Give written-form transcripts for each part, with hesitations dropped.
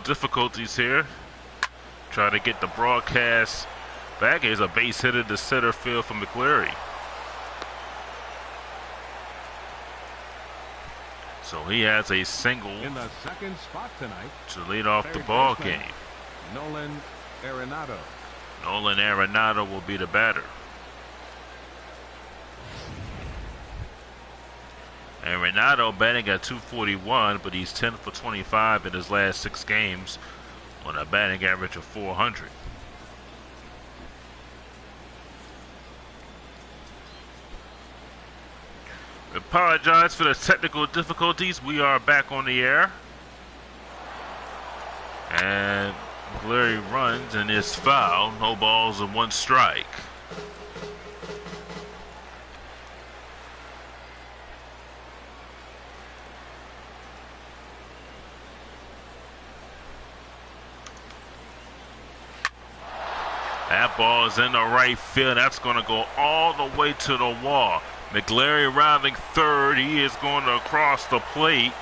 difficulties here. Trying to get the broadcast back. Here's a base hit to center field for McCleary. So he has a single in the second spot tonight to lead off the ball game. Nolan Arenado. Nolan Arenado will be the batter. Arenado batting at .241, but he's 10 for 25 in his last 6 games on a batting average of .400. We apologize for the technical difficulties. We are back on the air. And McCleary runs and is foul. No balls and 1 strike. That ball is in the right field. That's going to go all the way to the wall. McCleary rounding third. He is going to cross the plate.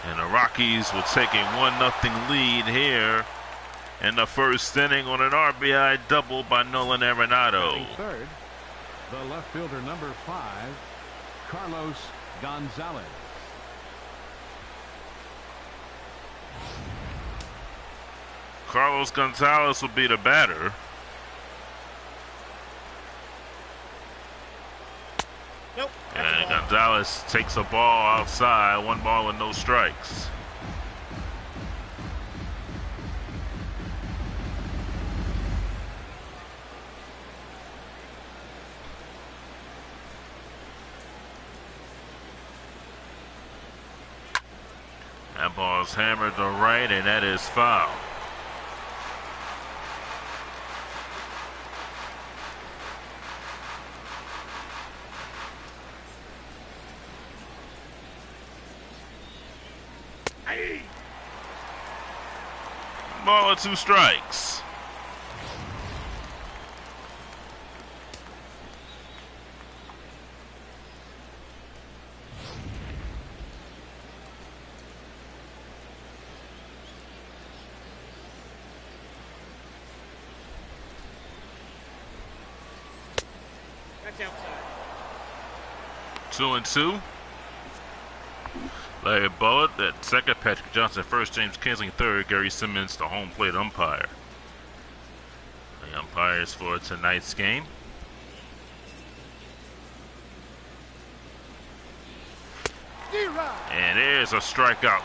And the Rockies will take a 1-0 lead here in the first inning on an RBI double by Nolan Arenado. Third, the left fielder number 5, Carlos Gonzalez. Carlos Gonzalez will be the batter. Nope. And Gonzalez takes a ball outside. 1 ball with no strikes. That ball is hammered to right, and that is foul. Ball and 2 strikes. That's outside. 2-2. Larry Bullitt at second, Patrick Johnson first, James Kinsling third, Gary Simmons the home plate umpire. The umpires for tonight's game. And there's a strikeout.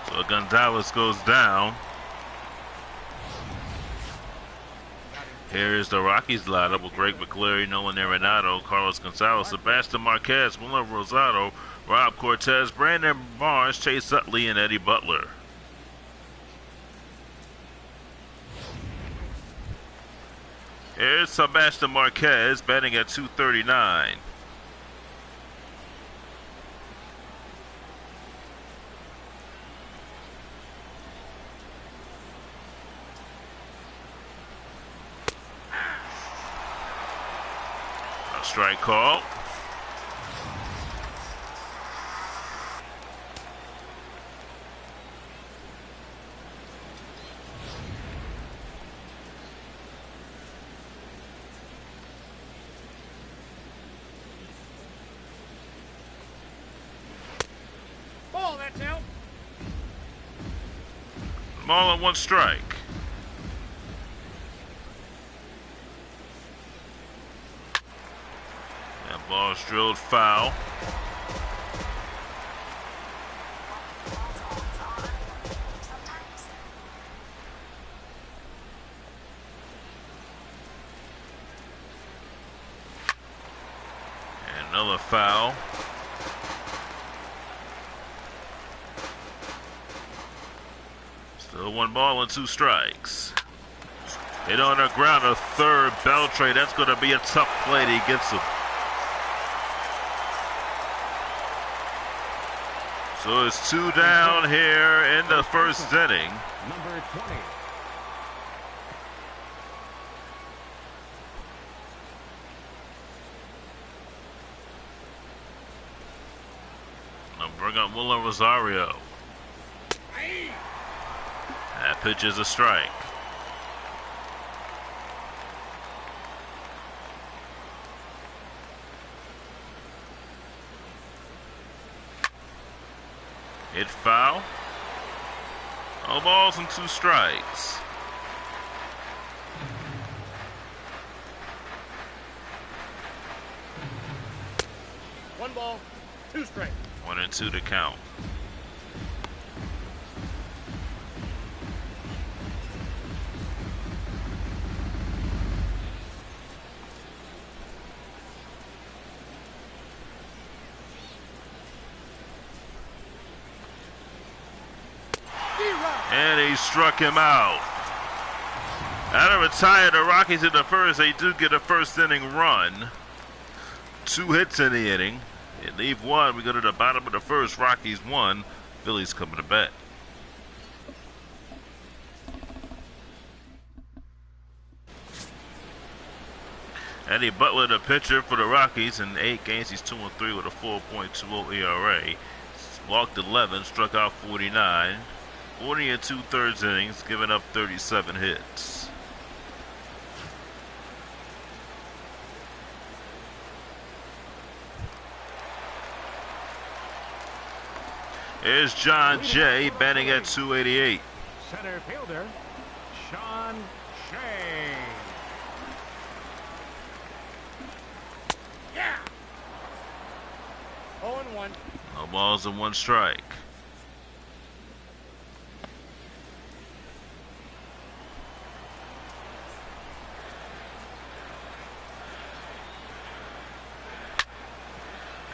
So Gonzalez goes down. Here's the Rockies lineup with Greg McCleary, Nolan Arenado, Carlos Gonzalez, Sebastian Marquez, Wilmer Rosado, Rob Cortez, Brandon Barnes, Chase Utley, and Eddie Butler. Here's Sebastian Marquez batting at .239. A strike call. That's out. Ball and 1 strike. That ball is drilled foul. And another foul. Still 1 ball and 2 strikes. Hit on the ground, a third. Beltre, that's going to be a tough play. He gets him. So it's 2 down here in the first inning. Number 20. Now bring up Wilmer Rosario. pitch is a strike. Hit foul. No balls and 2 strikes. One ball, 2 strikes. 1 and 2 to count. And he struck him out. Out of retire, the Rockies in the first. They do get a first inning run. 2 hits in the inning. They leave 1. We go to the bottom of the first. Rockies 1. Phillies coming to bat. Eddie Butler, the pitcher for the Rockies, in 8 games, he's 2-3 with a 4.20 ERA. Walked 11, struck out 49. 40 and 2/3 innings, giving up 37 hits. Here's John Jay batting at 288. Center fielder, Sean Shea. Yeah. 0-1. No balls and 1 strike.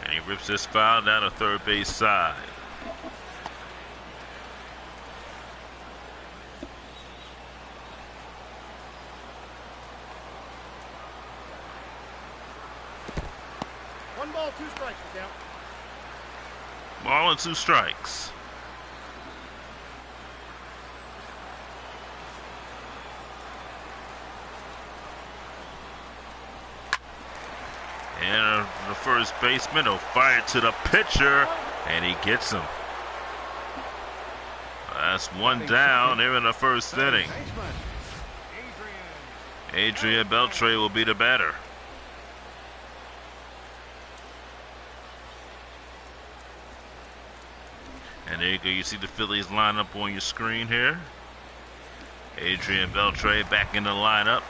And he rips this foul down the third base side. One ball, 2 strikes is down. Ball and 2 strikes. And the first baseman will fire to the pitcher, and he gets him. That's 1 down here in the first inning. Adrian Beltre will be the batter. And there you go. You see the Phillies lineup on your screen here. Adrian Beltre back in the lineup.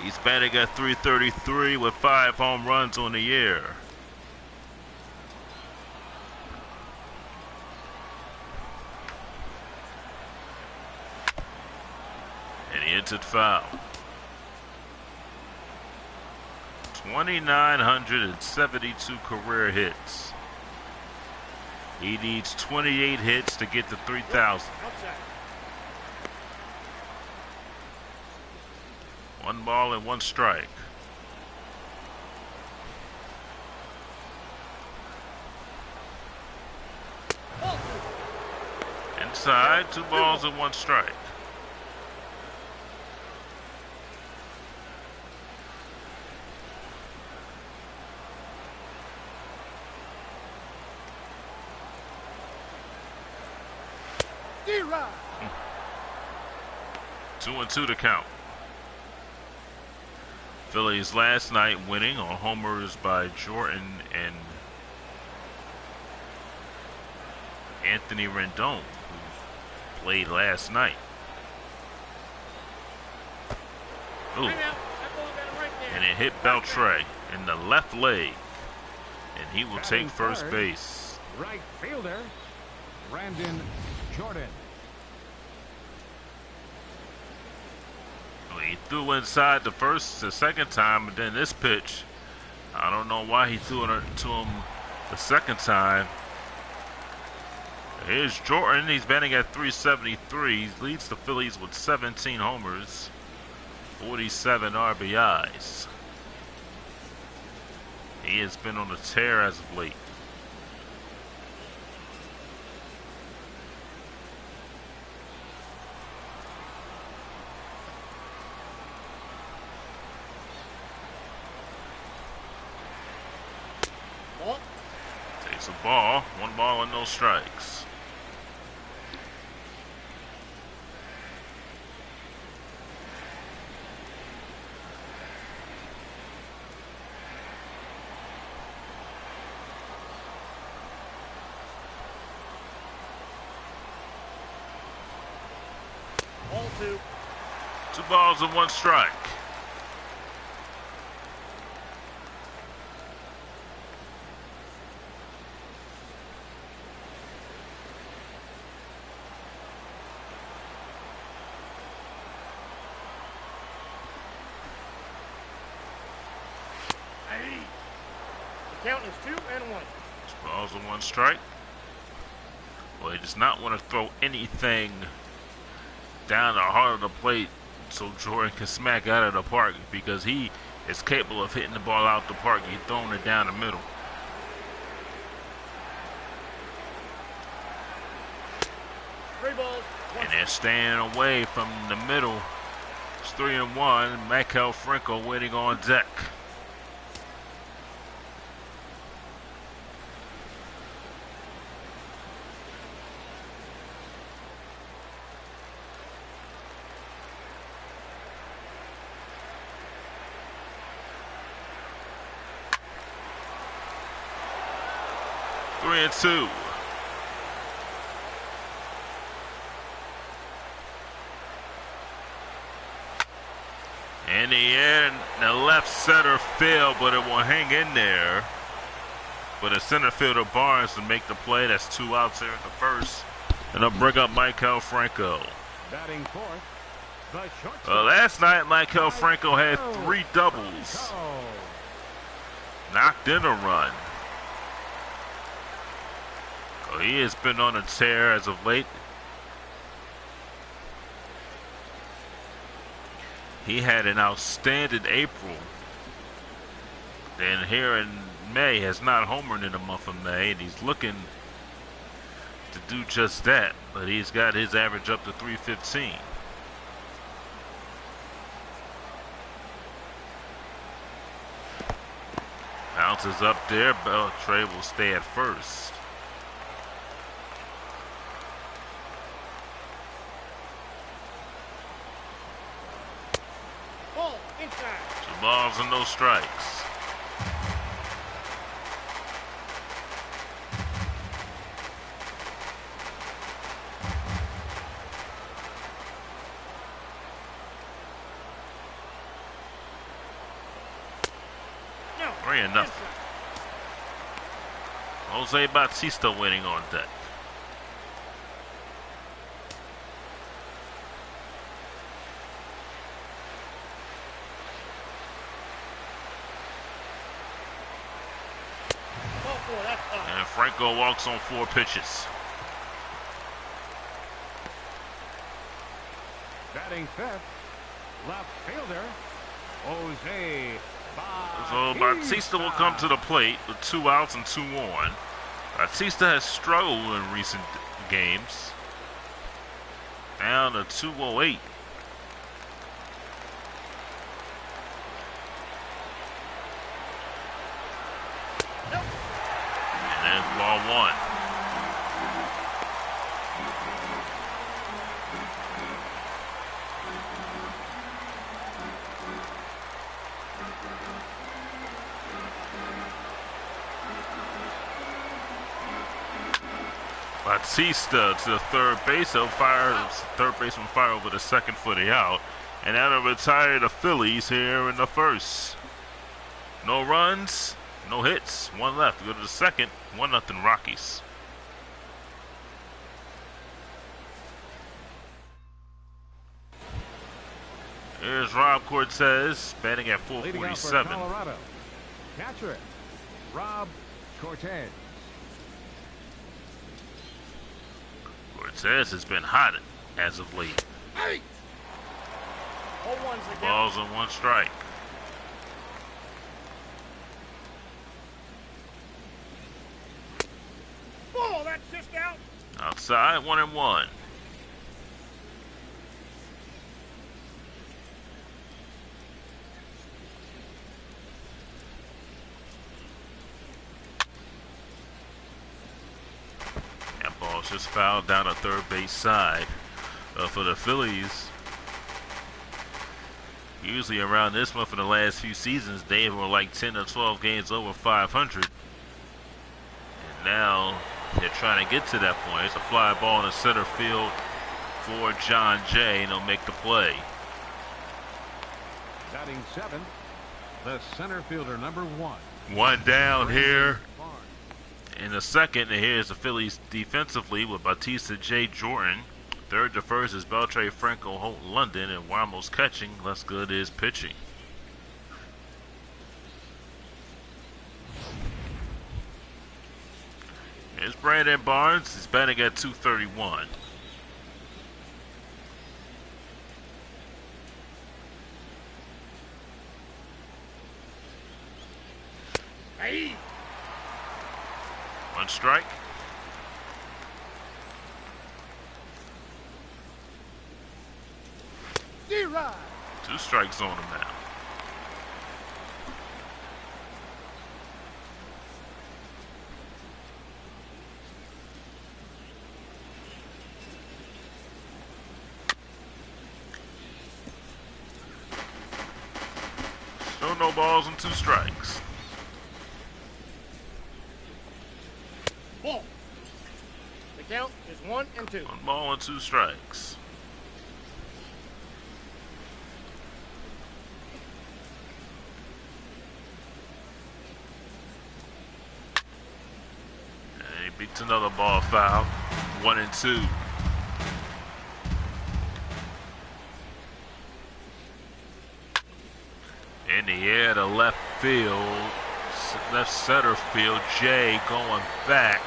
He's batting at .333 with 5 home runs on the year. And he hits it foul. 2,972 career hits. He needs 28 hits to get to 3,000. 1 ball and 1 strike. Inside, 2 balls and 1 strike. D-Rod. 2-2 to count. Phillies last night winning on homers by Jordan and Anthony Rendon, who played last night. Ooh. And it hit Beltre in the left leg, and he will take first base. Right fielder, Brandon Jordan. He threw inside the second time, but then this pitch, I don't know why he threw it to him the second time. Here's Jordan. He's batting at .373. He leads the Phillies with 17 homers, 47 RBIs. He has been on a tear as of late. Takes a ball, 1 ball and no strikes. Ball 2. 2 balls and 1 strike. The count is 2 and 1. 2 balls and 1 strike. Well, he does not want to throw anything down the heart of the plate so Jordan can smack out of the park, because he is capable of hitting the ball out the park. He's throwing it down the middle. Three balls. And they're staying away from the middle. It's 3 and 1. Michael Franco waiting on deck. And 2. In the end, the left center field, but it will hang in there. But the center fielder Barnes to make the play. That's 2 outs there in the first. And they'll bring up Michael Franco. Batting fourth, the shortstop. Last night, Michael Franco had 3 doubles. Knocked in a run. He has been on a tear as of late. He had an outstanding April. Then here in May has not homered in the month of May, and he's looking to do just that. But he's got his average up to 315. Bounces up there. Beltray will stay at first. Inside. 2 balls and no strikes. No. 3 and nothing. Jose Bautista waiting on deck. And Franco walks on 4 pitches. Batting fifth, left fielder, Jose Bautista. So Bautista will come to the plate with 2 outs and 2 on. Bautista has struggled in recent games. Down to 208. And ball 1. Bautista to the third base. He'll fire, third baseman fire over the second for the out. And that'll retire the Phillies here in the first. No runs, no hits, 1 left. We go to the second, 1-0 Rockies. Here's Rob Cortez batting at Leading out for 447. Colorado, catcher Rob Cortez. Cortez has been hot as of late. Hey! All ones again. Balls and 1 strike. Ball, that's just out. Outside, 1-1. That ball's just fouled down the third base side. For the Phillies, usually around this month in the last few seasons, they were like 10 or 12 games over 500. And now they're trying to get to that point. It's a fly ball in the center field. for John Jay, and he'll make the play. Batting 7th, the center fielder, number 1. One down here in the second, and here's the Phillies defensively with Bautista J. Jordan. Third to first is Beltre Franco Holt London, and Wamos catching. Less Good is pitching. Here's Brandon Barnes. He's batting at .231. Hey. One strike. D-Rod. 2 strikes on him now. Still no balls and 2 strikes. Ball. The count is 1 and 2. 1 ball and 2 strikes. And he beats another ball foul. 1 and 2. In the air to left field, left center field. Jay going back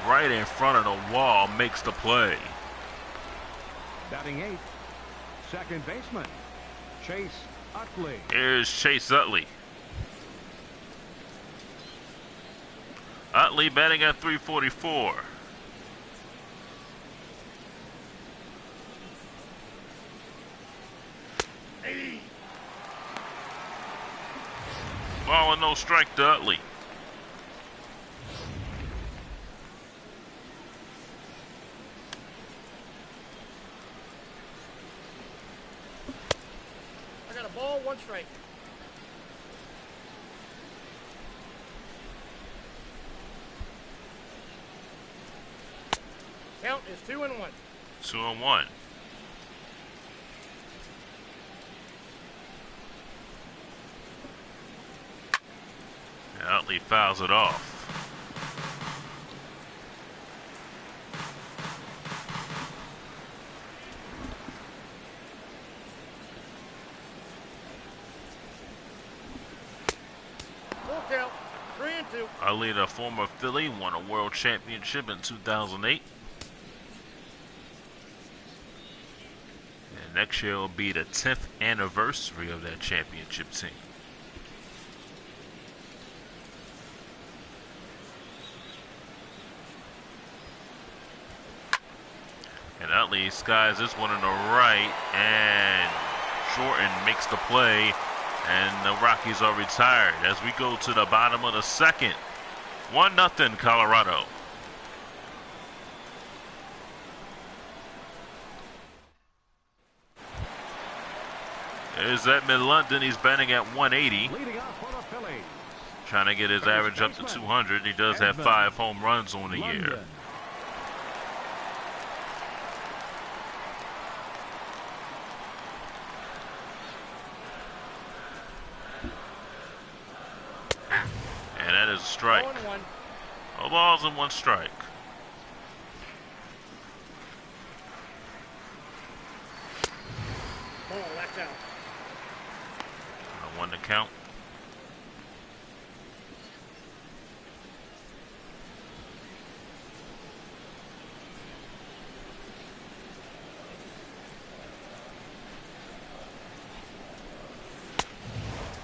right in front of the wall, makes the play. Batting 8th, second baseman, Chase Utley. Here's Chase Utley. Utley batting at .344. Hey. Ball and no strike to Utley. I got a ball, 1 strike. Count is 2 and 1. 2 and 1. And Utley fouls it off. Full count, 3 and 2. Utley, the former Philly, won a world championship in 2008. And next year will be the 10th anniversary of that championship team. And Utley skies this one in the right, and Jordan makes the play, and the Rockies are retired as we go to the bottom of the second. 1-0 Colorado. There's Edmund London. He's batting at 180. Leading off for the Phillies, Trying to get his average up to 200. He does have 5 home runs on the year. London. And that is a strike. 0 and 1. No balls and 1 strike. Ball, that's out. 1 to count.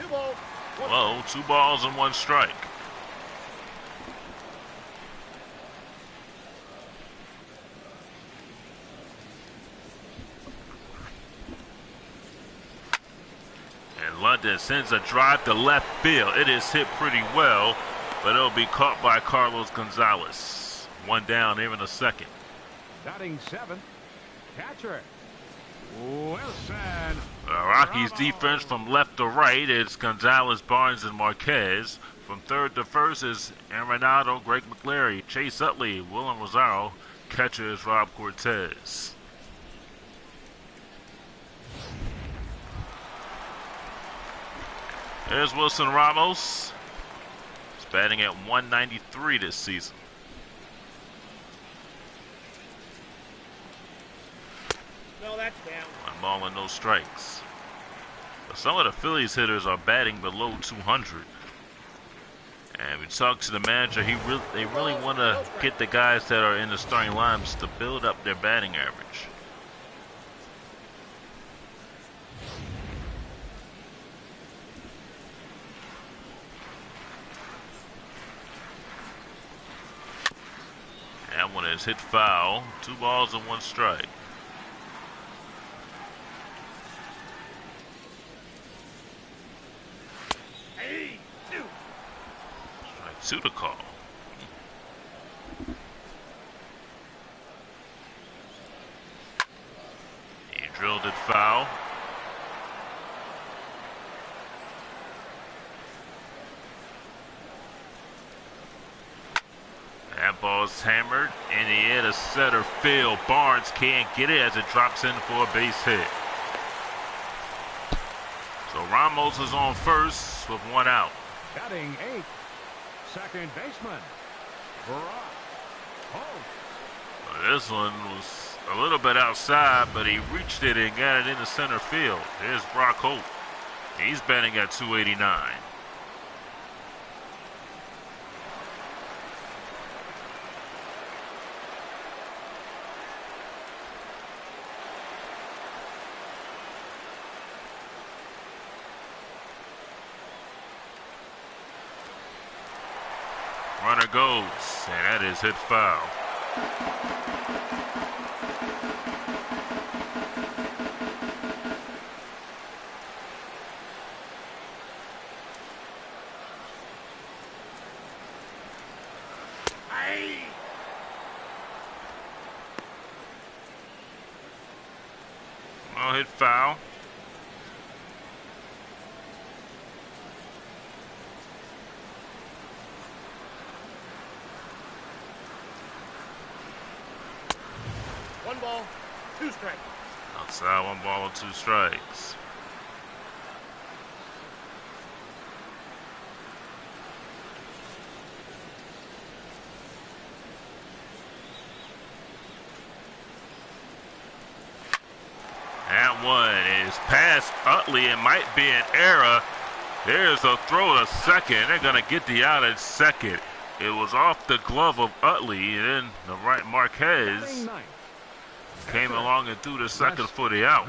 Two balls. Whoa, 2 balls and 1 strike. And London sends a drive to left field. It is hit pretty well, but it'll be caught by Carlos Gonzalez. 1 down here in the second. Batting 7th, catcher, Wilson. The Rockies Bravo. defense from left to right is Gonzalez, Barnes, and Marquez. From third to first is Arenado, Greg McLary, Chase Utley, Willem Rosario. Catcher is Rob Cortez. There's Wilson Ramos. He's batting at 193 this season. No, that's down. 1 ball and no strikes. But some of the Phillies hitters are batting below 200. And we talked to the manager. They really want to get the guys that are in the starting lineups to build up their batting average. That one is hit foul. 2 balls and 1 strike. Hey, 2. Strike 2 to call. He drilled it foul. That ball's hammered in the air to center field. Barnes can't get it as it drops in for a base hit. So Ramos is on first with 1 out. Batting 8th, second baseman, Brock Holt. This one was a little bit outside, but he reached it and got it into center field. There's Brock Holt. He's batting at 289. Runner goes, and that is hit foul. Hey. Well, hit foul. One ball, 2 strikes. Outside, 1 ball and 2 strikes. That one is past Utley. It might be an error. There's a throw to second. They're going to get the out at second. It was off the glove of Utley, and then the right Marquez came along and threw the second for the out.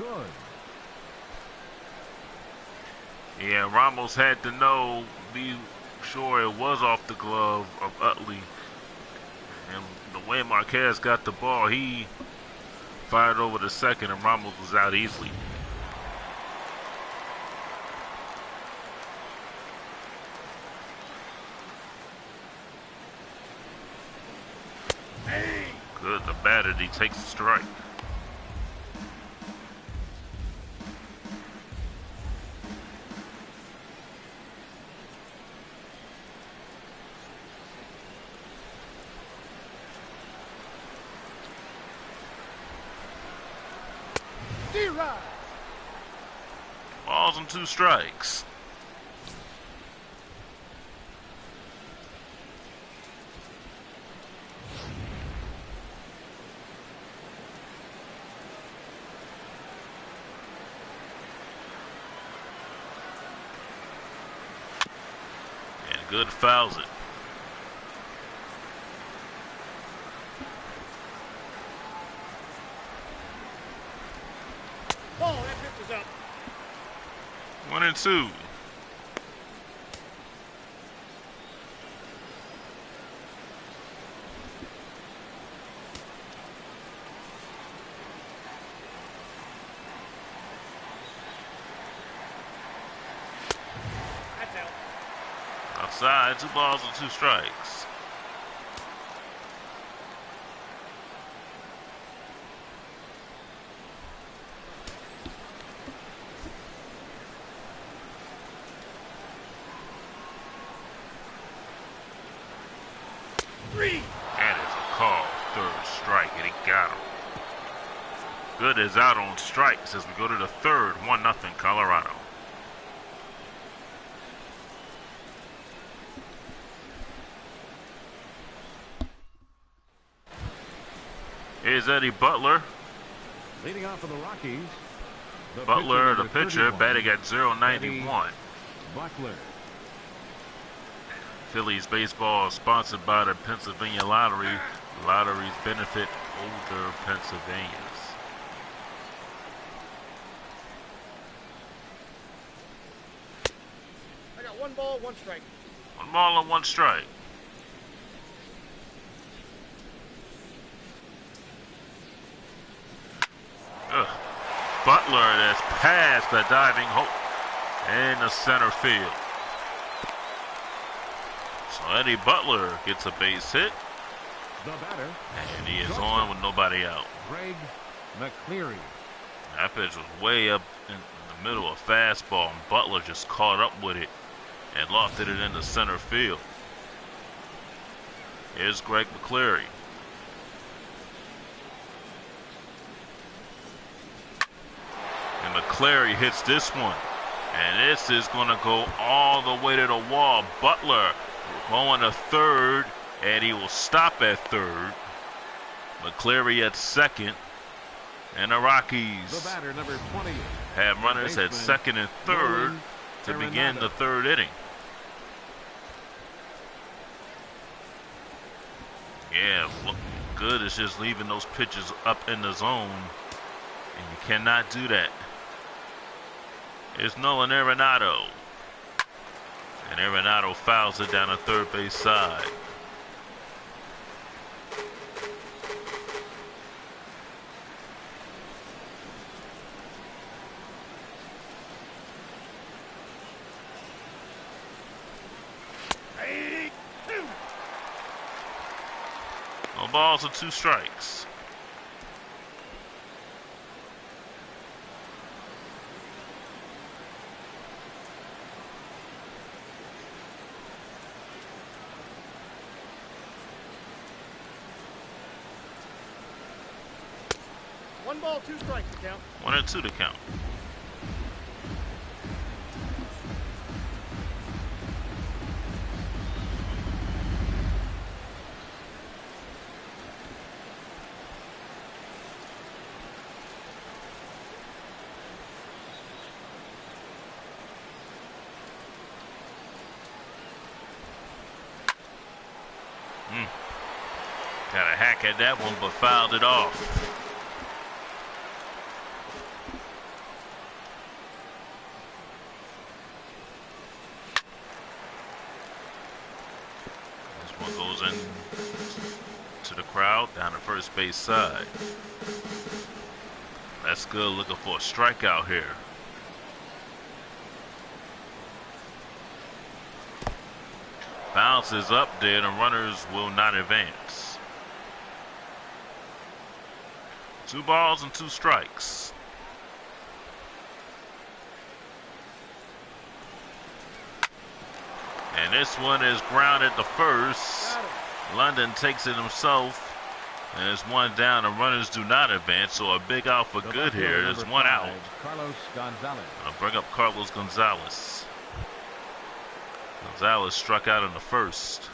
Yeah, Ramos had to be sure it was off the glove of Utley. And the way Marquez got the ball, he fired over the second, and Ramos was out easily. Good, the batter, he takes the strike. D-Rod. Balls and 2 strikes. Good, fouls it. Ball, that pitch is up. 1 and 2. That's out. Outside, 2 balls and 2 strikes. That is a call. 3rd strike, and he got him. Good is out on strikes as we go to the 3rd. 1-0 Colorado. Here's Eddie Butler. Leading off for the Rockies. Butler, the pitcher, 31, batting at .091. Butler. Phillies baseball is sponsored by the Pennsylvania Lottery. Lotteries benefit older Pennsylvanians. I got 1 ball, 1 strike. 1 ball and 1 strike. Butler has passed the diving hope in the center field. So Eddie Butler gets a base hit. The batter. And he is on with nobody out. Greg McCleary. That pitch was way up in the middle of fastball, and Butler just caught up with it and lofted it into center field. Here's Greg McCleary. And McCleary hits this one. And this is going to go all the way to the wall. Butler going to third, and he will stop at third. McCleary at second. And the Rockies The batter, number 20. have runners at second and third to begin the third inning. Yeah, look good is just leaving those pitches up in the zone. And you cannot do that. It's Nolan Arenado. And Arenado fouls it down the third base side. Hey, 2. No balls and 2 strikes. One ball, 2 strikes to count. 1 and 2 to count. Got a hack at that one, but fouled it off. This one goes in to the crowd down the first base side. That's good, looking for a strikeout here. Bounces up there, and runners will not advance. 2 balls and 2 strikes. And this one is grounded to first. London takes it himself. And it's 1 down, and runners do not advance, so a big out for good here. There's 1 out. Carlos Gonzalez. I'll bring up Carlos Gonzalez. Gonzalez struck out in the first.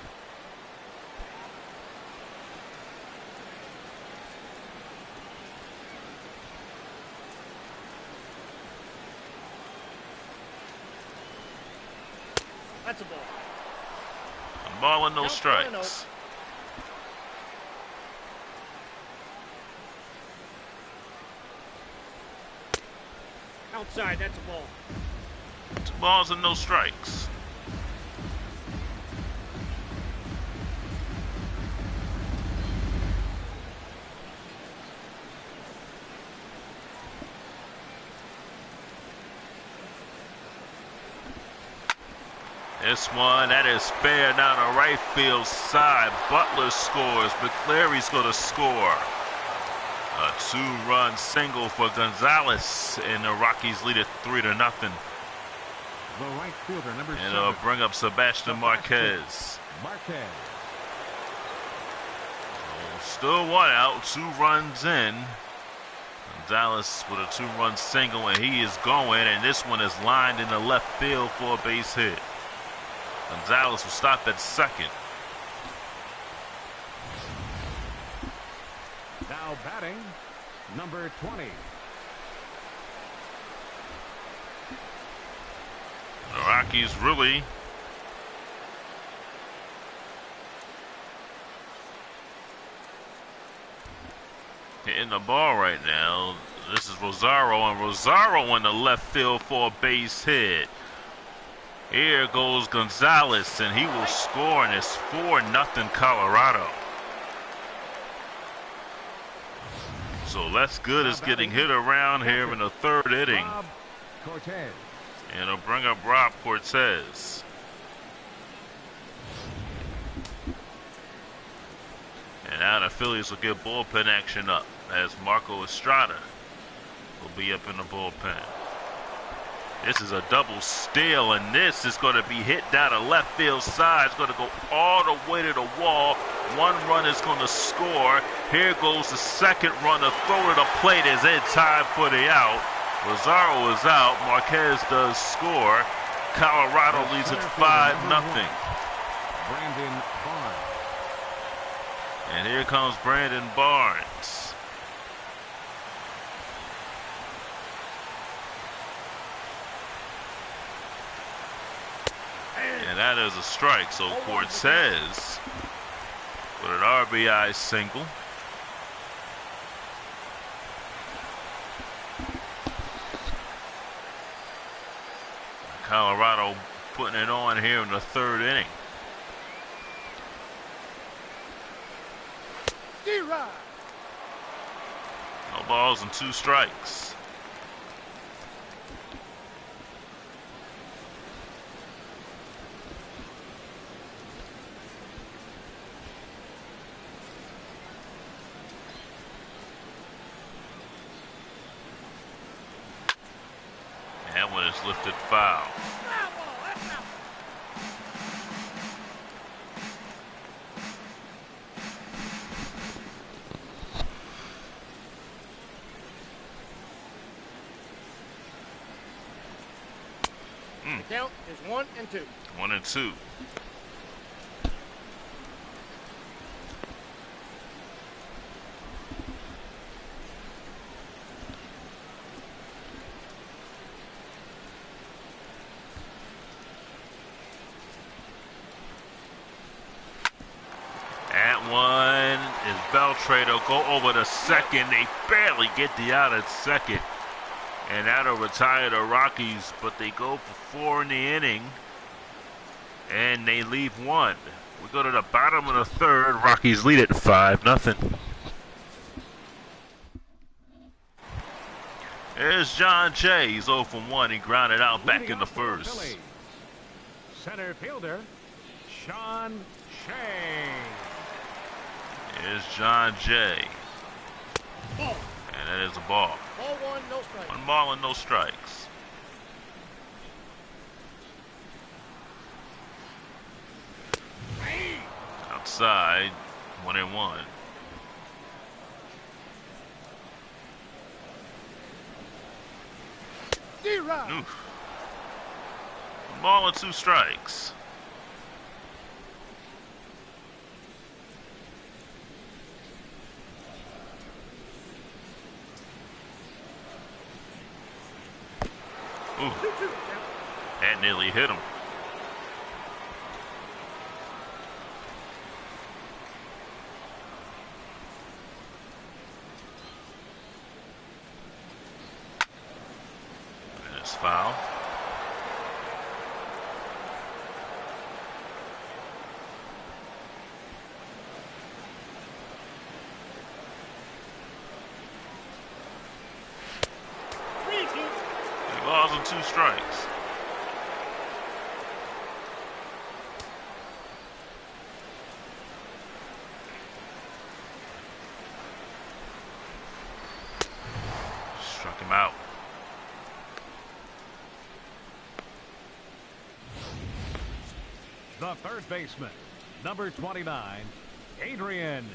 That's a ball. A ball and no Count, strikes. Outside, that's a ball. 2 balls and no strikes. This one, that is fair down the right field side. Butler scores. McCleary's going to score. A 2-run single for Gonzalez, and the Rockies lead it 3-0. The right fielder, number 7. And it'll bring up Sebastian Marquez. Marquez. Still 1 out, 2 runs in. Gonzalez with a 2-run single, and he is going, and this one is lined in the left field for a base hit. Gonzalez will stop at second. Now number 20. The Rockies really hitting the ball right now. This is Rosario, and Rosario in the left field for a base hit. Here goes Gonzalez, and he will score, and it's 4-0 Colorado. So Let's Good is getting hit around here in the third inning. And it'll bring up Rob Cortez. And now the Phillies will get bullpen action up as Marco Estrada will be up in the bullpen. This is a double steal, and this is going to be hit down the left field side. It's going to go all the way to the wall. One run is going to score. Here goes the second run to throw to the plate as in time for the out. Rosario is out. Marquez does score. Colorado leads it 5-0. Brandon Barnes. And here comes Brandon Barnes. And that is a strike. So Cortez with an RBI single. Colorado putting it on here in the third inning. No balls and 2 strikes. That one is lifted foul. The count is 1-2. 1-2. That one is Beltre to go over to second. They barely get the out at second. And that'll retire the Rockies, but they go for 4 in the inning, and they leave 1. We go to the bottom of the third. Rockies lead it 5-0. There's John Jay. He's 0 for 1. He grounded out back in the first. Phillies. Center fielder, Sean Shea. Here's John Jay. Ball. And that is a ball. Ball 1, no strikes. 1 ball and no strikes. Outside, 1-1. Oof. 1 ball and 2 strikes. Ooh. That nearly hit him. And it's foul. Balls and 2 strikes. Struck him out. The third baseman, number 29, Adrian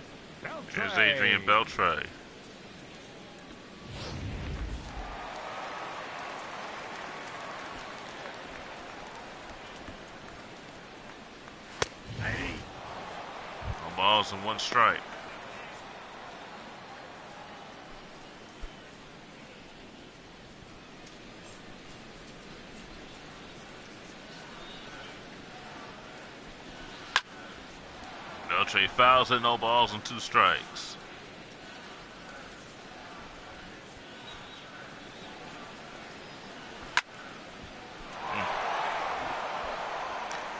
Beltre. Here's Adrian Beltre. No balls and 1 strike. Beltre fouls it, no balls and 2 strikes.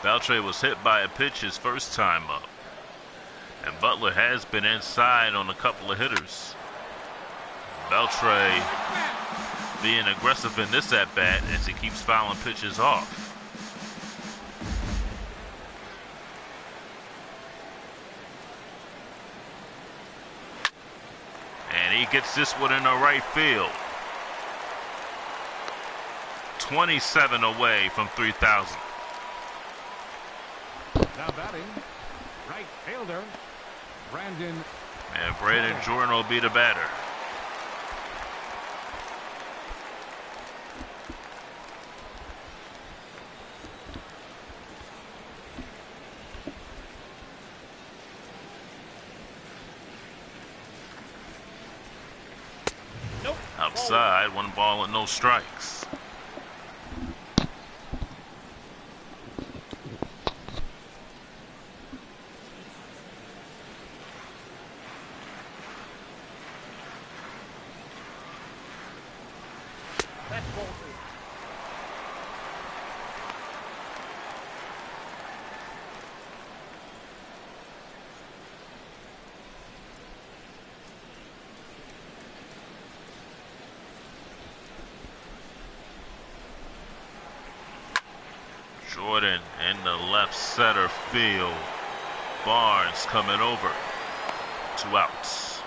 Beltre was hit by a pitch his first time up. And Butler has been inside on a couple of hitters. Beltre being aggressive in this at-bat as he keeps fouling pitches off. And he gets this one in the right field. 27 away from 3,000. Now batting, right fielder, Brandon. And Brandon Jordan will be the batter. Nope. Outside, 1 ball and no strikes. That's ball 2. Jordan in the left center field. Barnes coming over. 2 outs.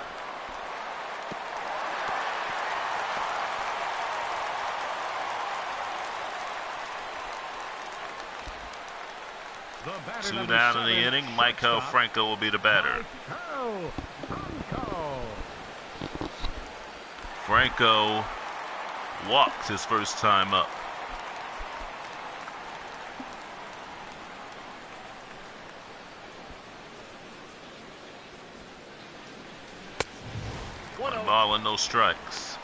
The batter, 2 number down in the 7, inning. Michael shortstop, Franco will be the batter. Franco walked his first time up. One ball and no strikes.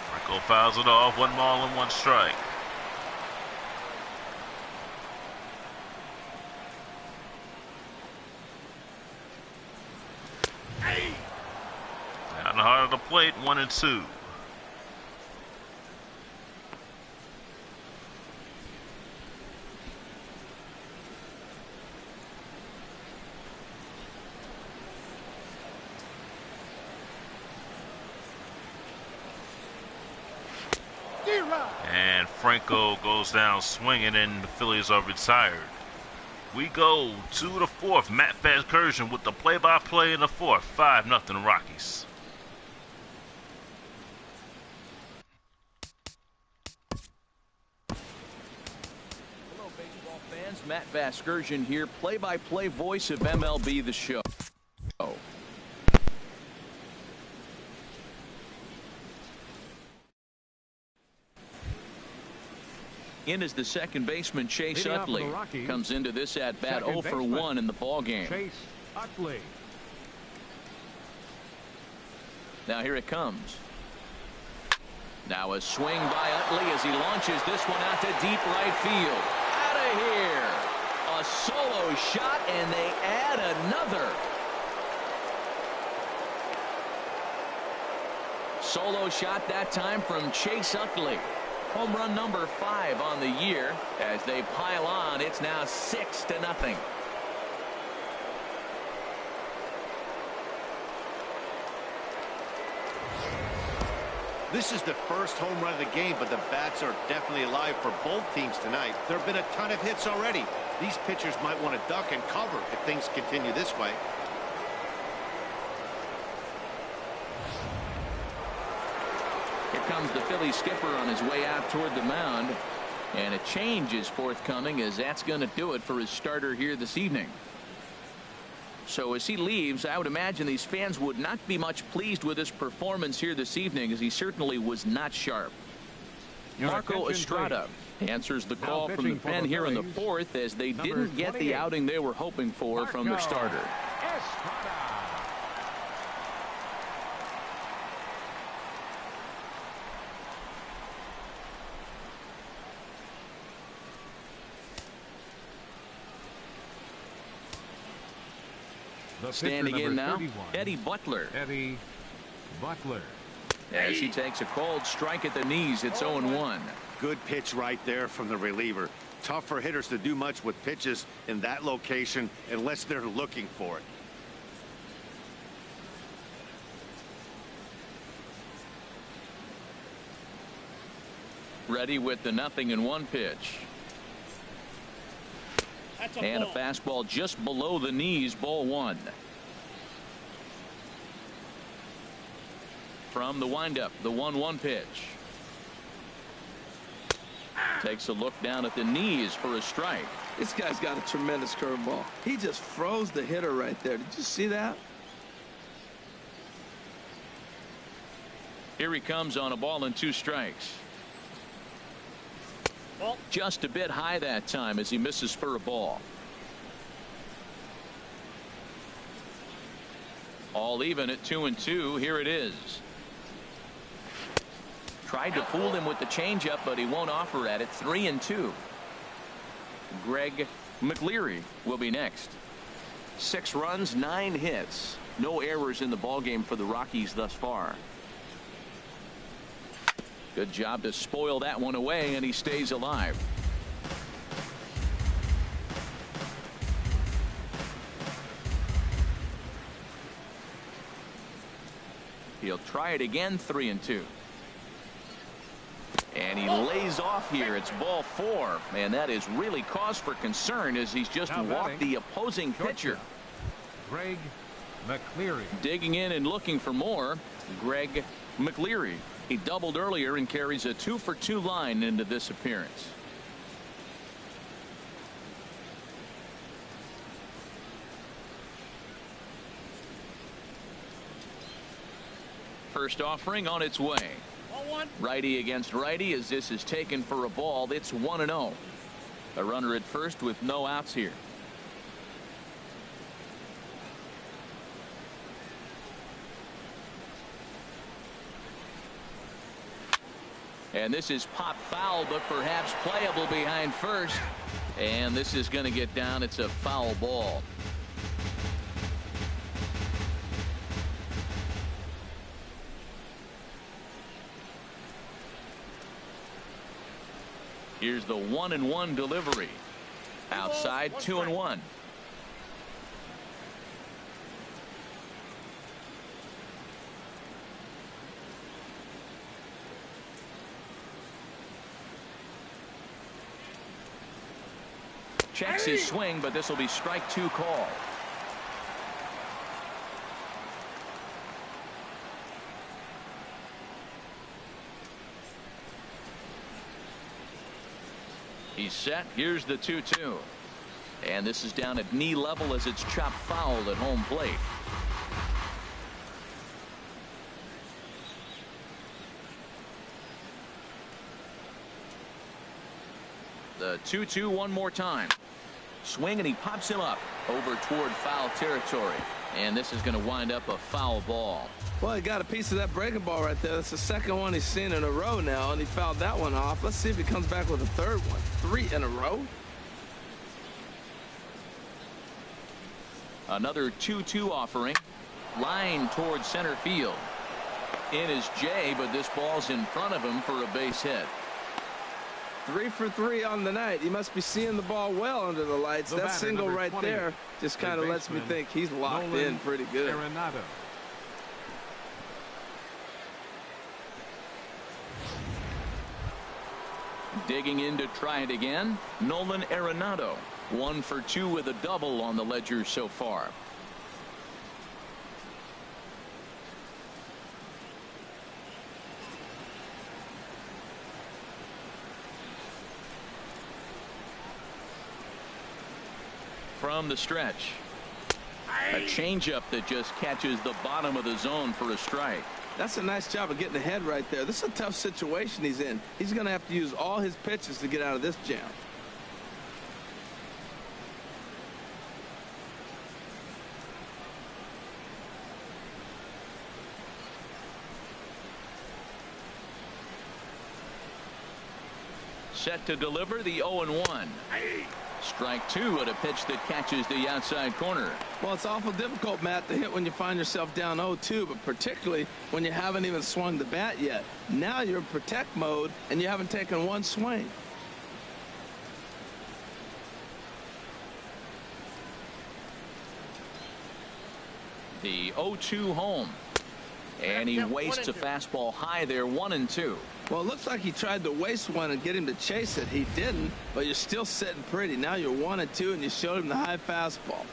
Franco fouls it off. 1 ball and 1 strike. Down the heart of the plate, 1 and 2. And Franco goes down swinging, and the Phillies are retired. We go to the 4th. Matt Vasgersian with the play-by-play in the 4th. 5-0 Rockies. Hello, baseball fans. Matt Vasgersian here, play-by-play voice of MLB The Show. In as the second baseman, Chase Utley comes into this at-bat 0 for 1 in the ballgame. Chase Utley. Now here it comes. Now a swing by Utley as he launches this one out to deep right field. Out of here. A solo shot, and they add another. Solo shot that time from Chase Utley. Home run number 5 on the year. As they pile on, it's now 6-0. This is the first home run of the game, but the bats are definitely alive for both teams tonight. There have been a ton of hits already. These pitchers might want to duck and cover if things continue this way. Here comes the Phillies skipper on his way out toward the mound. And a change is forthcoming, as that's going to do it for his starter here this evening. So as he leaves, I would imagine these fans would not be much pleased with his performance here this evening, as he certainly was not sharp. Marco Estrada Answers the call from the pen here in the fourth as they didn't get the outing they were hoping for from their starter. Standing in now, Eddie Butler. Eddie Butler. As he takes a cold strike at the knees, it's 0-1. Good pitch right there from the reliever. Tough for hitters to do much with pitches in that location unless they're looking for it. Ready with the 0-1 pitch. And a fastball just below the knees, ball one. From the windup, the 1-1 pitch. Takes a look down at the knees for a strike. This guy's got a tremendous curveball. He just froze the hitter right there. Did you see that? Here he comes on a ball and 2 strikes. Just a bit high that time as he misses for a ball. All even at 2-2. Here it is. Tried to fool him with the changeup, but he won't offer at it. 3-2. Greg McLeary will be next. 6 runs, 9 hits. No errors in the ballgame for the Rockies thus far. Good job to spoil that one away, and he stays alive. He'll try it again. 3-2. And he lays off here. It's ball 4. And that is really cause for concern as he's just walked the opposing pitcher. Greg McLeary. Digging in and looking for more. Greg McLeary. He doubled earlier and carries a 2-for-2 line into this appearance. First offering on its way. Righty against righty as this is taken for a ball. It's 1-0. A runner at first with no outs here. And this is pop foul, but perhaps playable behind first. And this is going to get down. It's a foul ball. Here's the 1-1 delivery. Outside, 2-1. Checks his swing, but this will be strike 2 call. He's set. Here's the 2-2. And this is down at knee level as it's chopped foul at home plate. The 2-2 one more time. Swing, and he pops him up over toward foul territory. And this is going to wind up a foul ball. Well, he got a piece of that breaking ball right there. That's the second one he's seen in a row now, and he fouled that one off. Let's see if he comes back with a third one. 3 in a row. Another 2-2 offering. Line towards center field. In is Jay, but this ball's in front of him for a base hit. 3 for 3 on the night. He must be seeing the ball well under the lights. That single right 20, there just kind of lets me think he's locked in pretty good. Arenado. Digging in to try it again. Nolan Arenado. 1 for 2 with a double on the ledger so far. From the stretch. A changeup that just catches the bottom of the zone for a strike. That's a nice job of getting ahead right there. This is a tough situation he's in. He's going to have to use all his pitches to get out of this jam. Set to deliver the 0-1. Strike two at a pitch that catches the outside corner. Well, it's awful difficult, Matt, to hit when you find yourself down 0-2, but particularly when you haven't even swung the bat yet. Now you're in protect mode, and you haven't taken one swing. The 0-2 home. And he wastes a fastball high there, 1-2. Well, it looks like he tried to waste one and get him to chase it. He didn't, but you're still sitting pretty. Now you're 1-2, and you showed him the high fastball.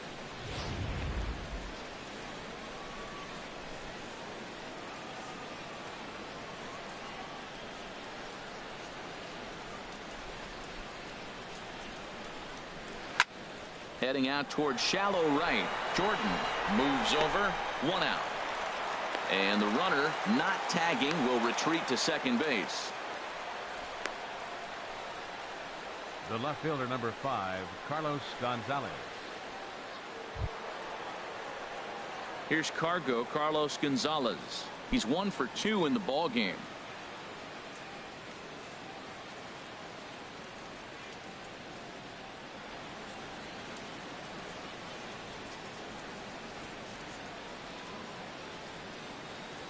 Heading out towards shallow right. Jordan moves over, 1 out. And the runner, not tagging, will retreat to second base. The left fielder, number 5, Carlos Gonzalez. Here's Carlos Gonzalez. He's 1 for 2 in the ball game.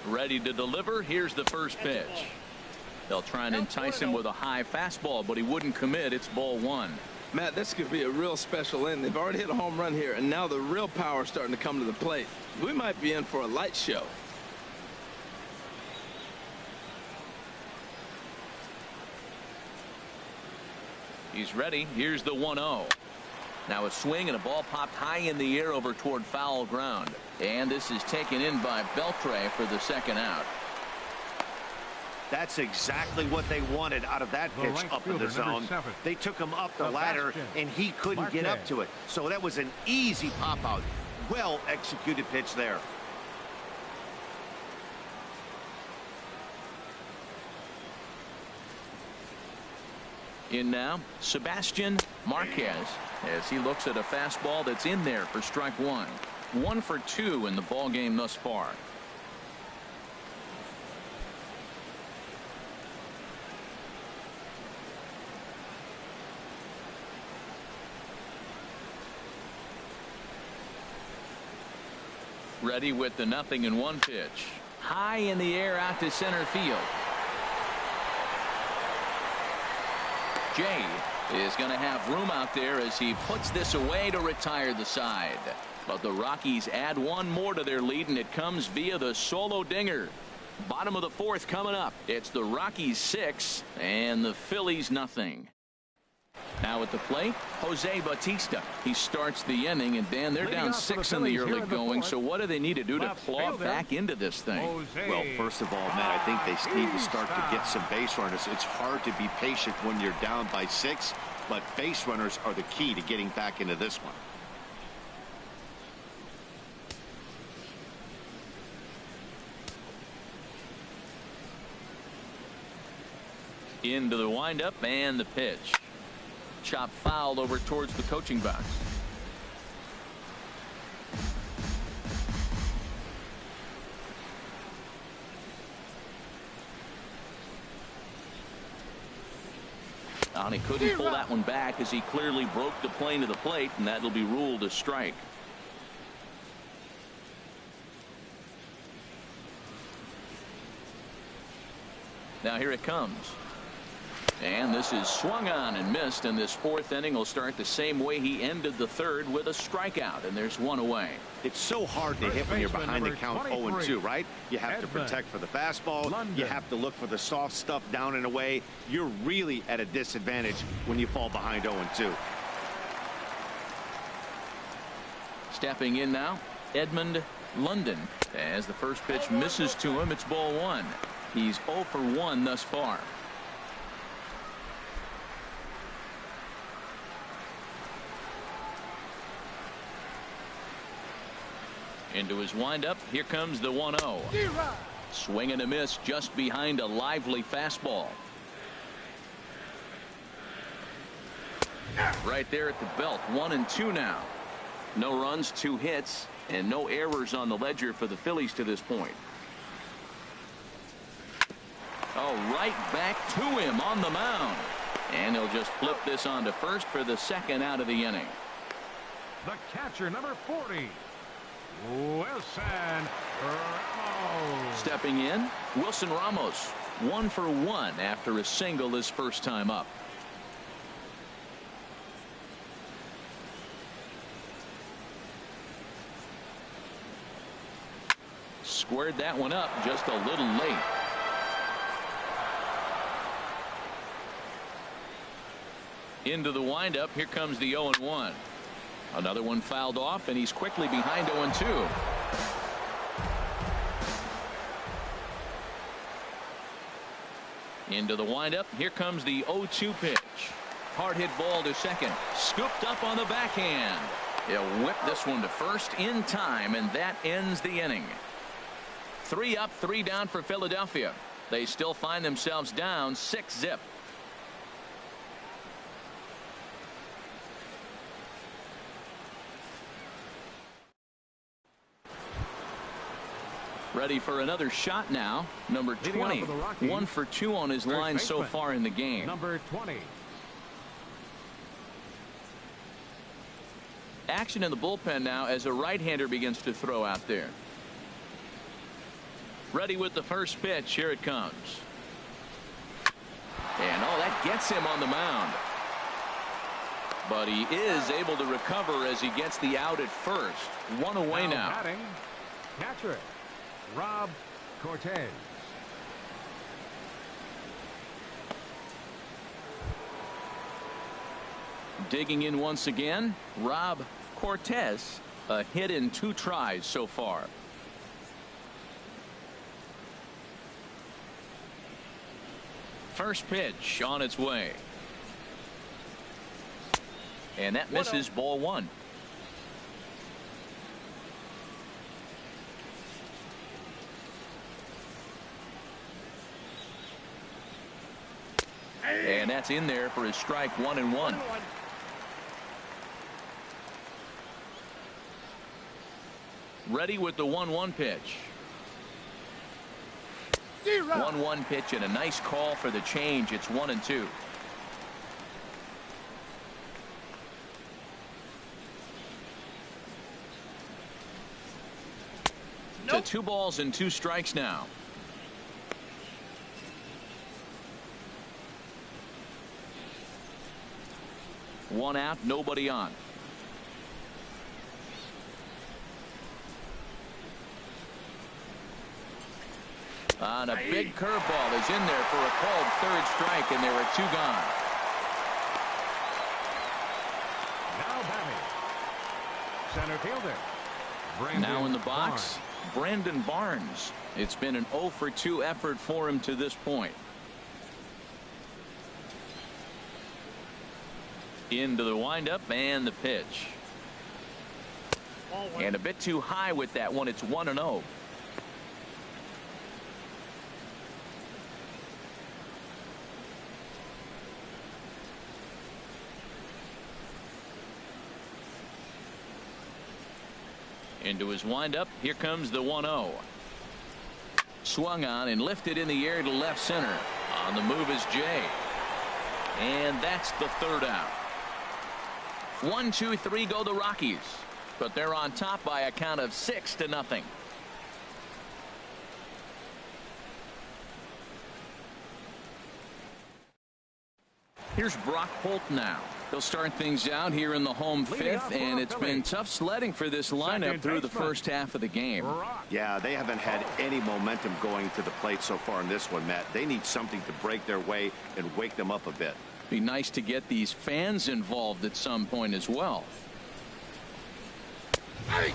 Ready to deliver. Here's the first pitch. They'll try and entice him with a high fastball, but he wouldn't commit. It's ball 1. Matt, this could be a real special inning. They've already hit a home run here, and now the real power is starting to come to the plate. We might be in for a light show. He's ready. Here's the 1-0. Now a swing and a ball popped high in the air over toward foul ground. And this is taken in by Beltre for the second out. That's exactly what they wanted out of that pitch up in the zone. They took him up the ladder, and he couldn't get up to it. So that was an easy pop out. Well executed pitch there. In now, Sebastian Marquez, as he looks at a fastball that's in there for strike 1. 1 for 2 in the ball game thus far. Ready with the 0-1 pitch. High in the air out to center field. Jay is going to have room out there as he puts this away to retire the side. But the Rockies add one more to their lead, and it comes via the solo dinger. Bottom of the 4th coming up. It's the Rockies 6 and the Phillies nothing. Now at the plate, Jose Bautista. He starts the inning, and Dan, they're down 6 in the early going. So what do they need to do to claw back into this thing? Well, first of all, Matt, I think they need to start to get some base runners. It's hard to be patient when you're down by 6, but base runners are the key to getting back into this one. Into the windup and the pitch. Chop fouled over towards the coaching box. And he couldn't pull that one back as he clearly broke the plane of the plate, and that'll be ruled a strike. Now here it comes. And this is swung on and missed, and this 4th inning will start the same way he ended the 3rd with a strikeout, and there's one away. It's so hard to hit when you're behind the count 0-2, right? You have to protect for the fastball. You have to look for the soft stuff down and away. You're really at a disadvantage when you fall behind 0-2. Stepping in now, Edmund London. As the first pitch misses to him, it's ball 1. He's 0 for 1 thus far. Into his windup. Here comes the 1-0. Swing and a miss just behind a lively fastball. Right there at the belt. 1-2 now. No runs, 2 hits, and no errors on the ledger for the Phillies to this point. Oh, right back to him on the mound. And he'll just flip this on to first for the 2nd out of the inning. The catcher, number 40, Wilson Ramos. Stepping in, Wilson Ramos, 1 for 1 after a single his first time up. Squared that one up just a little late. Into the windup. Here comes the 0-1. Another one fouled off, and he's quickly behind 0-2. Into the windup. Here comes the 0-2 pitch. Hard hit ball to second. Scooped up on the backhand. He'll whip this one to first in time, and that ends the inning. 3 up, 3 down for Philadelphia. They still find themselves down 6-0. Ready for another shot now. Number 20. 1 for 2 on his line so far in the game. Number 20. Action in the bullpen now as a right-hander begins to throw out there. Ready with the first pitch. Here it comes. And oh, that gets him on the mound. But he is able to recover as he gets the out at first. 1 away now. Batting, catcher, Rob Cortez. Digging in once again, Rob Cortez. A hit in 2 tries so far. First pitch on its way. And that misses. Ball 1. And that's in there for his strike. 1-1. Ready with the 1-1 pitch. 1-1 pitch and a nice call for the change. It's 1-2. To 2 balls and 2 strikes now. One out, nobody on. And a big curveball is in there for a called 3rd strike, and there are 2 gone. Now batting, center fielder, Brandon now in the box, Barnes. Brandon Barnes. It's been an 0 for 2 effort for him to this point. Into the windup and the pitch. And a bit too high with that one. It's 1-0. Into his windup. Here comes the 1-0. Swung on and lifted in the air to left center. On the move is Jay. And that's the 3rd out. 1, 2, 3 go the Rockies. But they're on top by a count of 6-0. Here's Brock Holt now. They'll start things out here in the home 5th, and it's been tough sledding for this lineup through the first half of the game. Yeah, they haven't had any momentum going to the plate so far in this one, Matt. They need something to break their way and wake them up a bit. Be nice to get these fans involved at some point as well.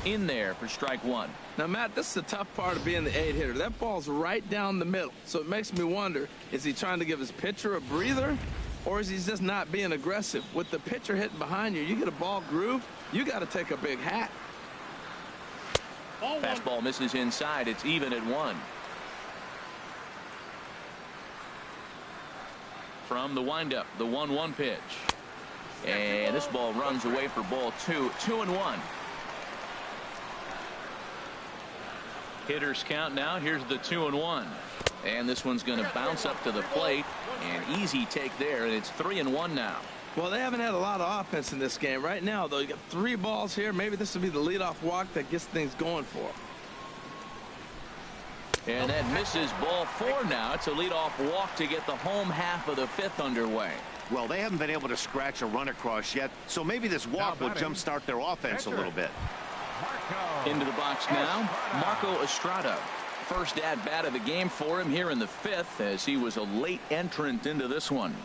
In there for strike 1. Now, Matt, this is the tough part of being the 8-hitter. That ball's right down the middle. So it makes me wonder, is he trying to give his pitcher a breather? Or is he just not being aggressive? With the pitcher hitting behind you, you get a ball groove, you got to take a big hat. Fastball misses inside. It's even at 1. From the windup, the 1-1 pitch. And this ball runs away for ball 2. 2-1. Hitters count now. Here's the 2-1. And this one's going to bounce up to the plate. An easy take there, and it's 3-1 now. Well, they haven't had a lot of offense in this game. Right now, though, you got 3 balls here. Maybe this will be the leadoff walk that gets things going for them. And that misses ball 4 now. It's a leadoff walk to get the home half of the 5th underway. Well, they haven't been able to scratch a run across yet, so maybe this walk will jumpstart their offense a little bit. Into the box now, Marco Estrada. First at-bat of the game for him here in the 5th, as he was a late entrant into this one.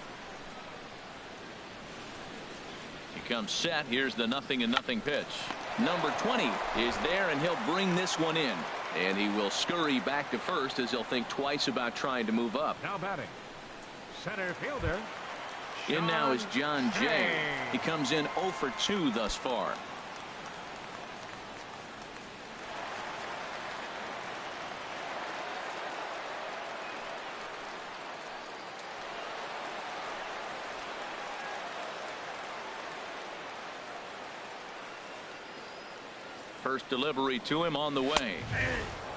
He comes set. Here's the 0-0 pitch. Number 20 is there, and he'll bring this one in. And he will scurry back to first, as he'll think twice about trying to move up. Now batting, center fielder. In now is John Jay. He comes in 0 for 2 thus far. First delivery to him on the way.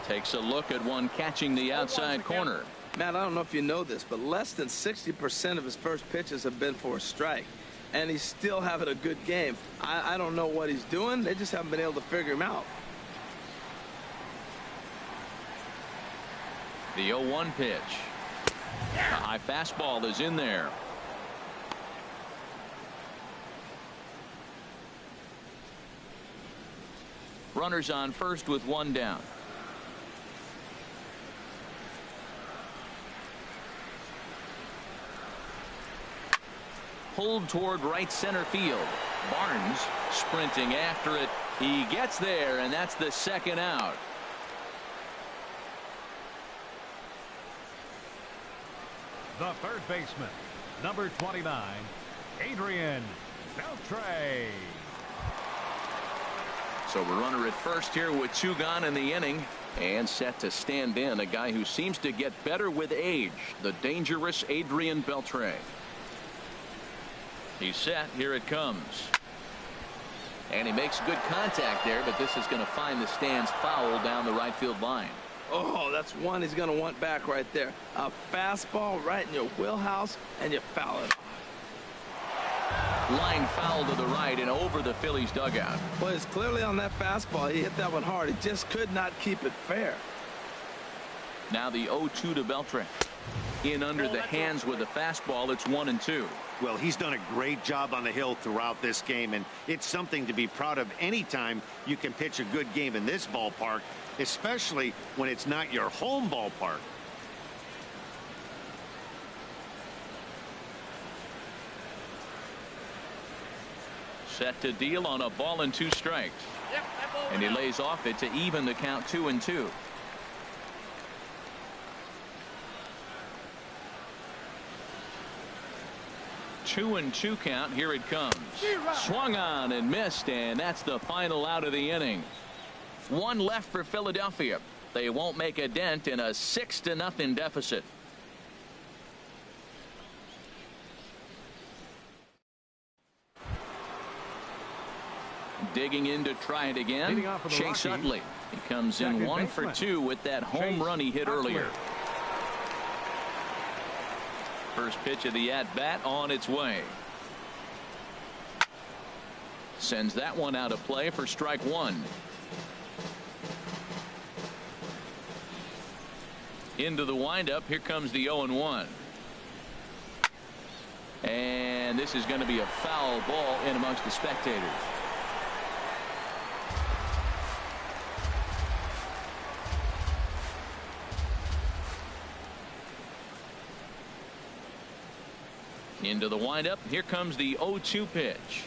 Takes a look at one catching the outside corner. Matt, I don't know if you know this, but less than 60% of his first pitches have been for a strike. And he's still having a good game. I don't know what he's doing. They just haven't been able to figure him out. The 0-1 pitch. A high fastball is in there. Runners on first with 1 down. Pulled toward right center field. Barnes sprinting after it. He gets there, and that's the 2nd out. The 3rd baseman, number 29, Adrian Beltre. So a runner at first here with 2 gone in the inning, and set to stand in a guy who seems to get better with age, the dangerous Adrian Beltre. He's set. Here it comes. And he makes good contact there, but this is going to find the stands foul down the right field line. Oh, that's one he's going to want back right there. A fastball right in your wheelhouse, and you foul it. Line foul to the right and over the Phillies dugout. Well, it's clearly on that fastball. He hit that one hard. He just could not keep it fair. Now the 0-2 to Beltre. In under the hands with a fastball. It's 1-2. Well, he's done a great job on the hill throughout this game, and it's something to be proud of anytime you can pitch a good game in this ballpark, especially when it's not your home ballpark. Set to deal on a ball and 2 strikes. And he lays off it to even the count 2-2. Two and 2 count. Here it comes. Swung on and missed, and that's the final out of the inning. 1 left for Philadelphia. They won't make a dent in a 6-0 deficit. Digging in to try it again. Chase Utley. He comes in 1 for 2 with that home run he hit earlier. First pitch of the at-bat on its way. Sends that one out of play for strike 1. Into the windup. Here comes the 0-1. And this is going to be a foul ball in amongst the spectators. Into the windup. Here comes the 0-2 pitch.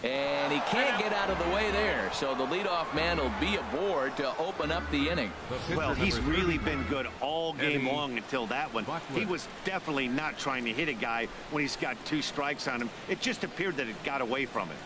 And he can't get out of the way there. So the leadoff man will be aboard to open up the inning. Well, he's really been good all game long until that one. He was definitely not trying to hit a guy when he's got 2 strikes on him. It just appeared that it got away from him.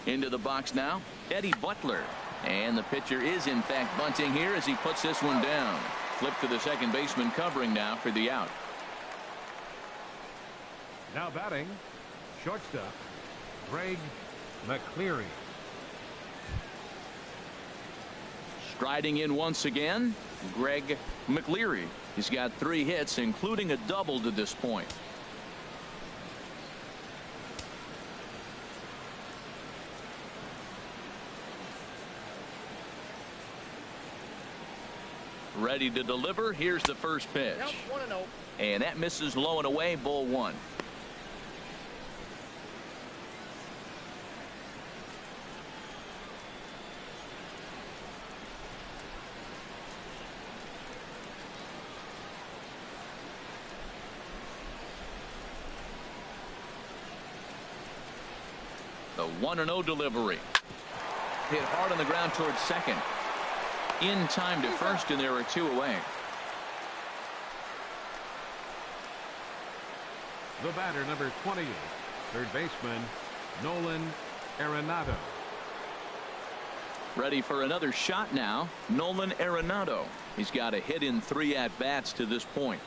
Into the box now, Eddie Butler. And the pitcher is in fact bunting here as he puts this one down. Flip to the second baseman covering now for the out. Now batting, shortstop, Greg McCleary. Striding in once again, Greg McCleary. He's got 3 hits, including a double to this point. Ready to deliver. Here's the first pitch. Count 1-0. And that misses low and away, ball 1. The 1-0 delivery. Hit hard on the ground towards second. In time to first, and there are 2 away. The batter, number 28, third baseman, Nolan Arenado. Ready for another shot now, Nolan Arenado. He's got a hit in 3 at-bats to this point.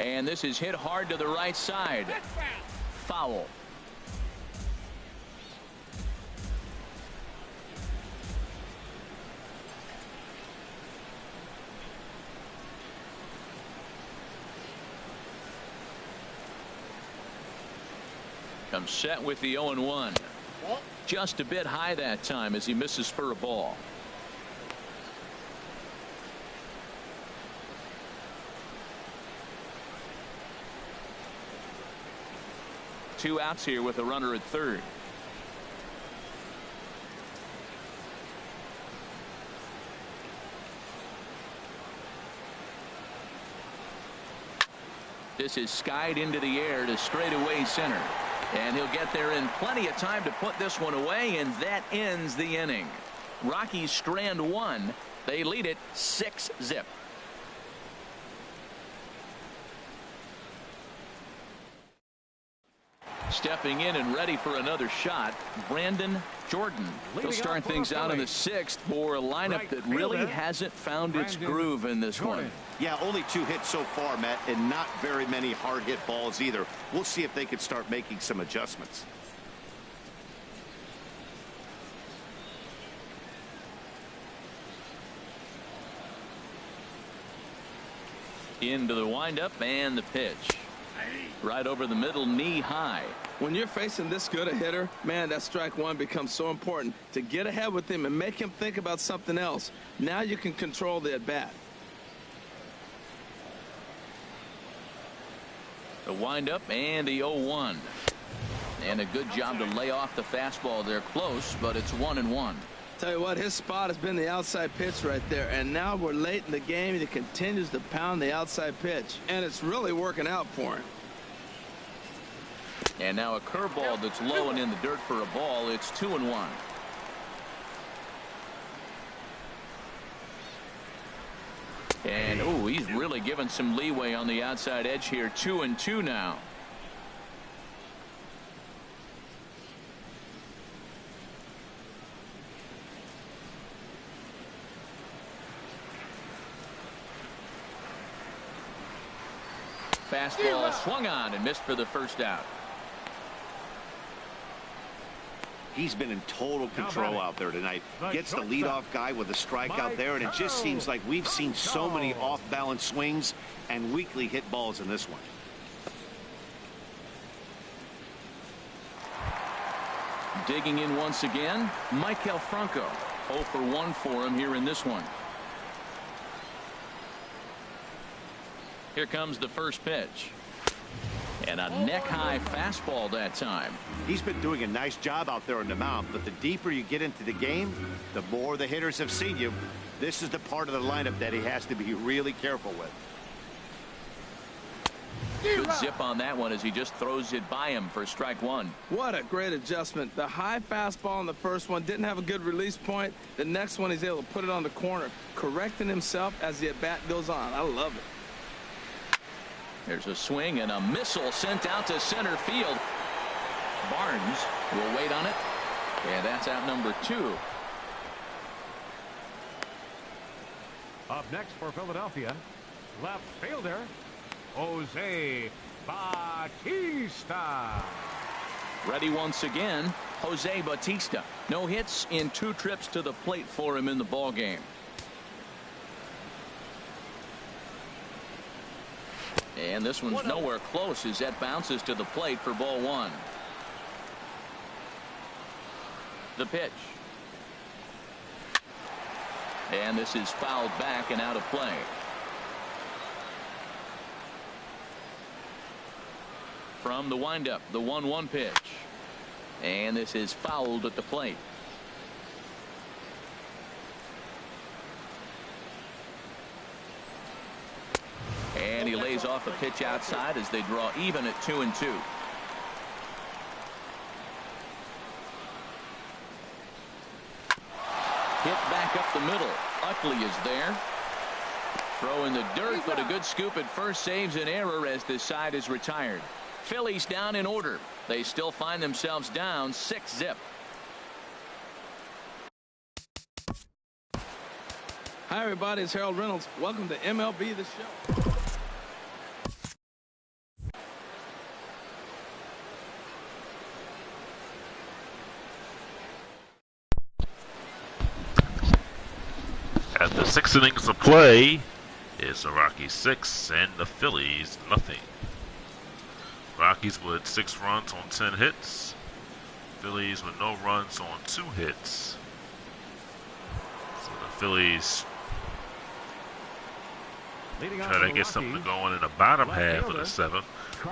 And this is hit hard to the right side. Foul. Comes set with the 0-1. Just a bit high that time as he misses for a ball. Two outs here with a runner at third. This is skied into the air to straightaway center. And he'll get there in plenty of time to put this one away, and that ends the inning. Rockies strand 1. They lead it 6-0. Stepping in and ready for another shot, Brandon Jordan. He'll start things out in the 6th for a lineup that really hasn't found its groove in this one. Yeah, only 2 hits so far, Matt, and not very many hard hit balls either. We'll see if they can start making some adjustments. Into the windup and the pitch. Right over the middle, knee high. When you're facing this good a hitter, man, that strike 1 becomes so important to get ahead with him and make him think about something else. Now you can control the at bat. The windup and the 0-1. And a good job to lay off the fastball there. Close, but it's 1-1. Tell you what, his spot has been the outside pitch right there, and now we're late in the game and he continues to pound the outside pitch, and it's really working out for him. And now a curveball that's low and in the dirt for a ball. It's 2-1. And oh, he's really given some leeway on the outside edge here. 2-2 now. Fastball swung on and missed for the first out. He's been in total control out there tonight. Gets the leadoff guy with a strikeout there, and it just seems like we've seen so many off-balance swings and weakly hit balls in this one. Digging in once again, Maikel Franco. 0 for 1 for him here in this one. Here comes the first pitch. And a neck-high fastball that time. He's been doing a nice job out there on the mound, but the deeper you get into the game, the more the hitters have seen you. This is the part of the lineup that he has to be really careful with. Good zip on that one as he just throws it by him for strike one. What a great adjustment. The high fastball on the first one didn't have a good release point. The next one he's able to put it on the corner, correcting himself as the at-bat goes on. I love it. There's a swing and a missile sent out to center field. Barnes will wait on it, and that's out number 2. Up next for Philadelphia, left fielder, Jose Bautista. Ready once again, Jose Bautista. No hits in 2 trips to the plate for him in the ballgame. And this one's nowhere close as that bounces to the plate for ball 1. The pitch. And this is fouled back and out of play. From the windup, the 1-1 pitch. And this is fouled at the plate. And he lays off a pitch outside as they draw even at 2-2. Hit back up the middle. Utley is there. Throw in the dirt, but a good scoop at first saves an error as this side is retired. Phillies down in order. They still find themselves down 6-0. Hi, everybody. It's Harold Reynolds. Welcome to MLB The Show. After 6 innings of play, it's the Rockies 6 and the Phillies nothing. Rockies with 6 runs on 10 hits. Phillies with no runs on 2 hits. So the Phillies try to get something going in the bottom half of the 7th.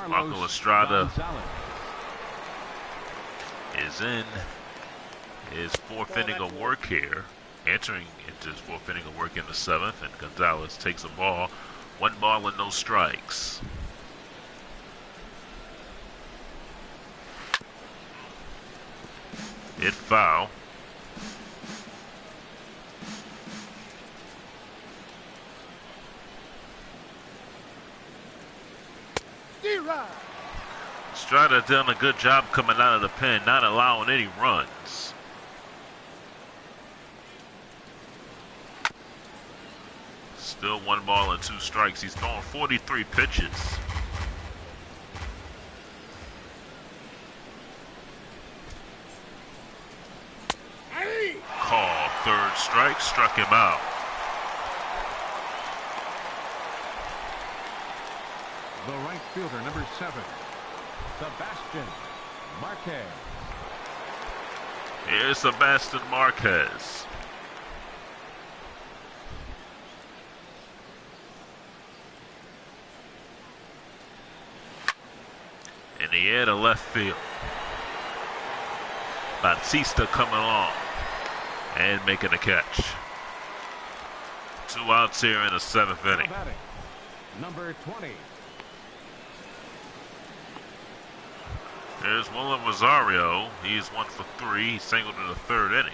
Marco Estrada is in his 4th inning of work here. Entering into his 4th inning of work in the 7th, and Gonzalez takes a ball. 1 ball and no strikes. Hit foul. Estrada done a good job coming out of the pen, not allowing any runs. Still 1 ball and 2 strikes. He's thrown 43 pitches. Call, 3rd strike, struck him out. The right fielder, number 7, Sebastian Marquez. Here's Sebastian Marquez. In the air to left field. Bautista coming along and making a catch. 2 outs here in the 7th inning. Number 20. There's William Rosario. He's 1 for 3. He singled in the 3rd inning.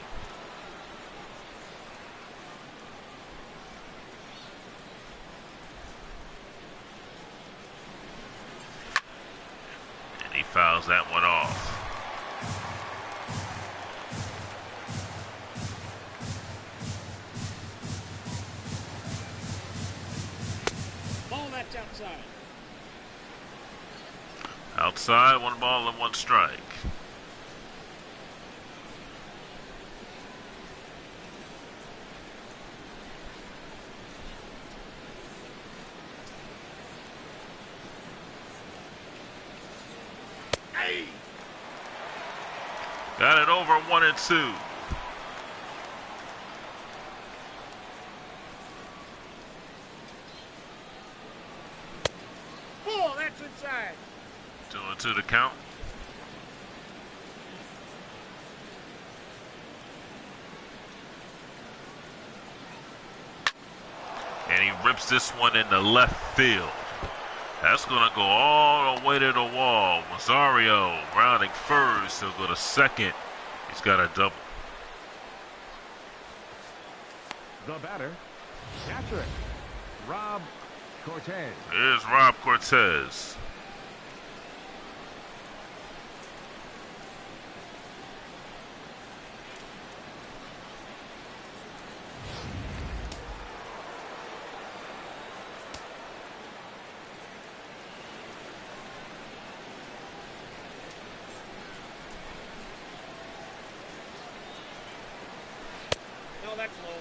And he fouls that one off. Ball that's outside. Outside, 1 ball and 1 strike. Hey. Got it over 1 and 2. Ball that's inside. 2 and 2 to count. And he rips this one into left field. That's going to go all the way to the wall. Rosario rounding first. He'll go to second. He's got a double. The batter, catcher, Rob Cortez. Here's Rob Cortez. No, that's low.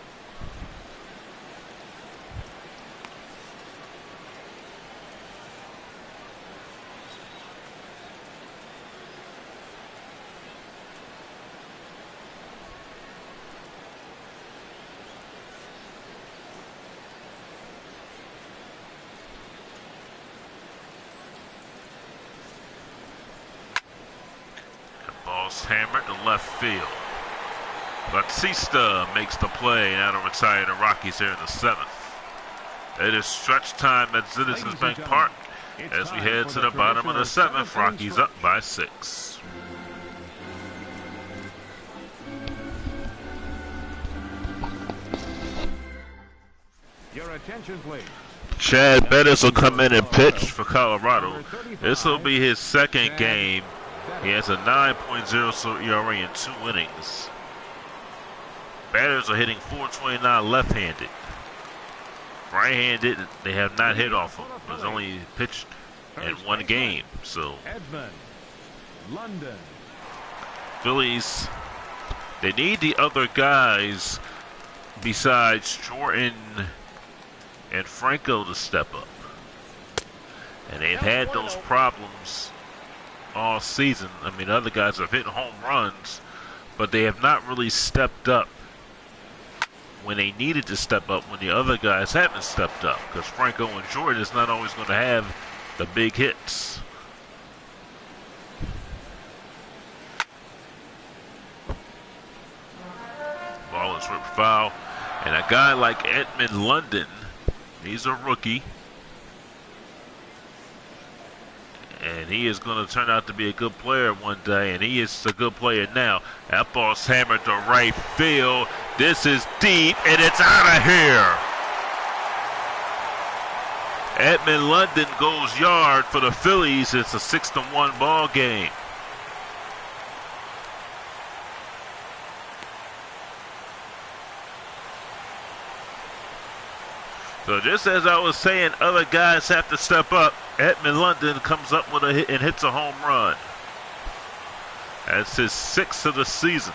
Ball's hammered to left field. Batista makes the play, and that'll retire the Rockies here in the 7th. It is stretch time at Citizens Bank Park as we head to the bottom of the 7th. Rockies up by 6. Your attention, please. Chad Bettis will come in and pitch for Colorado. This will be his second game. He has a 9.0 ERA in 2 innings. Batters are hitting .429 left-handed. Right-handed, they have not hit off him. He's only pitched in 1 game. So, Edmund, London. Phillies, they need the other guys besides Jordan and Franco to step up. And they've had those problems all season. I mean, other guys have hit home runs, but they have not really stepped up when they needed to step up when the other guys haven't stepped up, because Franco and Jordan is not always going to have the big hits. Ball is ripped foul, and a guy like Edmund London, he's a rookie, and he is going to turn out to be a good player one day, and he is a good player now. That ball's hammered to right field. This is deep, and it's out of here. Edmund London goes yard for the Phillies. It's a 6-1 ball game. So just as I was saying, other guys have to step up. Edmund London comes up with a hit and hits a home run. That's his 6th of the season.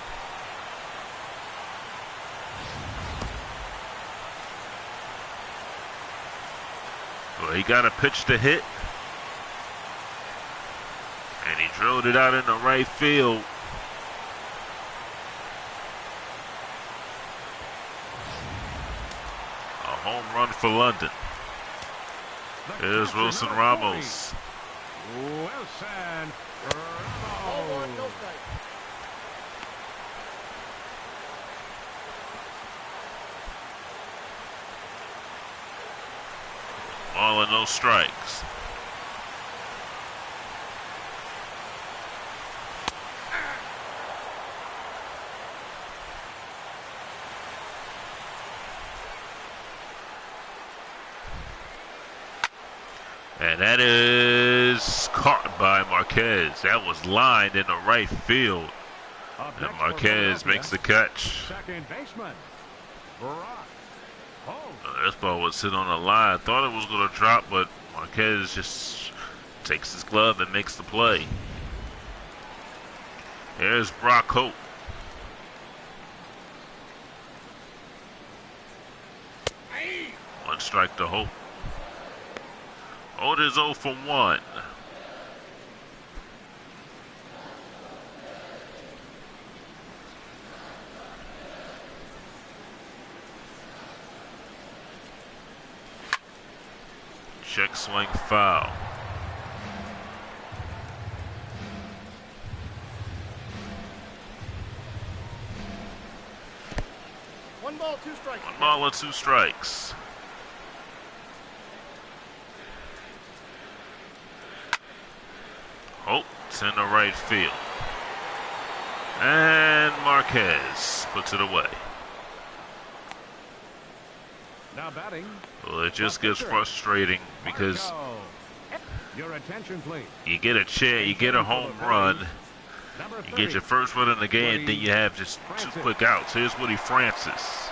Well, he got a pitch to hit, and he drilled it out into right field. A home run for London. Here's Wilson Ramos. Wilson Ball one, no Ramos. strike. All and no strikes. And that is caught by Marquez. That was lined in the right field. Up And next for Marquez makes the catch. second baseman, Brock Holt. This ball was hit on the line. Thought it was going to drop, but Marquez just takes his glove and makes the play. Here's Brock Holt. One strike to Holt. Holt is 0 for 1. Check swing foul. One ball, 2 strikes. 1 ball and 2 strikes. It's in the right field. And Marquez puts it away. Now batting. Well, it just gets frustrating because Your attention, please. you get a chance, you get a home run, you get your first run in the game, then you have just 2 quick outs. Here's Woody Francis.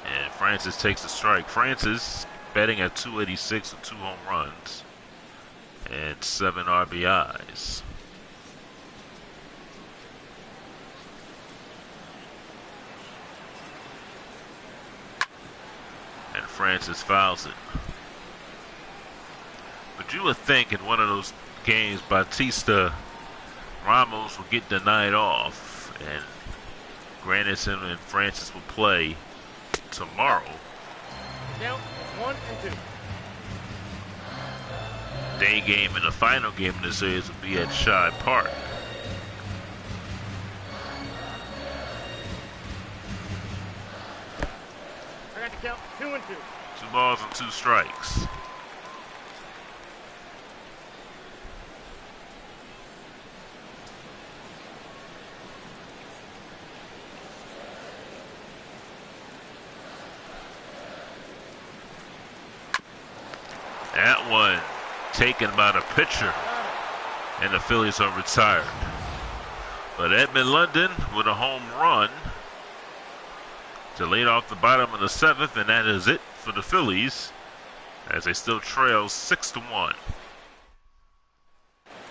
And Francis takes a strike. Francis batting at 286 with 2 home runs and 7 RBIs. And Francis fouls it. But you would think in one of those games, Bautista Ramos will get the night off, and Granderson and Francis will play tomorrow. Count 1 and 2. Day game and the final game in the series will be at Shibe Park. I got to count 2 and 2. 2 balls and 2 strikes. That one taken by the pitcher, and the Phillies are retired. But Edmund London with a home run to lead off the bottom of the 7th, and that is it for the Phillies as they still trail 6-1.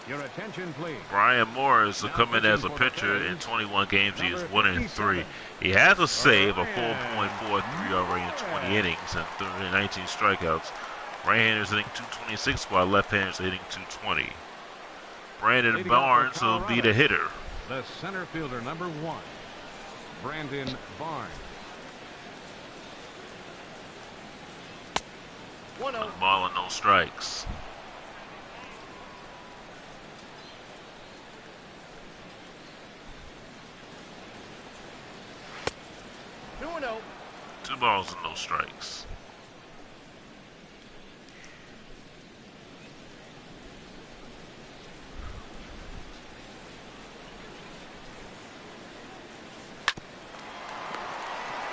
Your attention, please. Brian Morris will come in as a pitcher. In 21 games, he is 1-3. He has a save, a 4.43 already in 20 innings and 19 strikeouts. Right-handers hitting 226 while left-handers hitting 220. Brandon Barnes will be the hitter. The center fielder, number 1, Brandon Barnes. 1-0. 1 ball and no strikes. Two and 0. 2 balls and no strikes.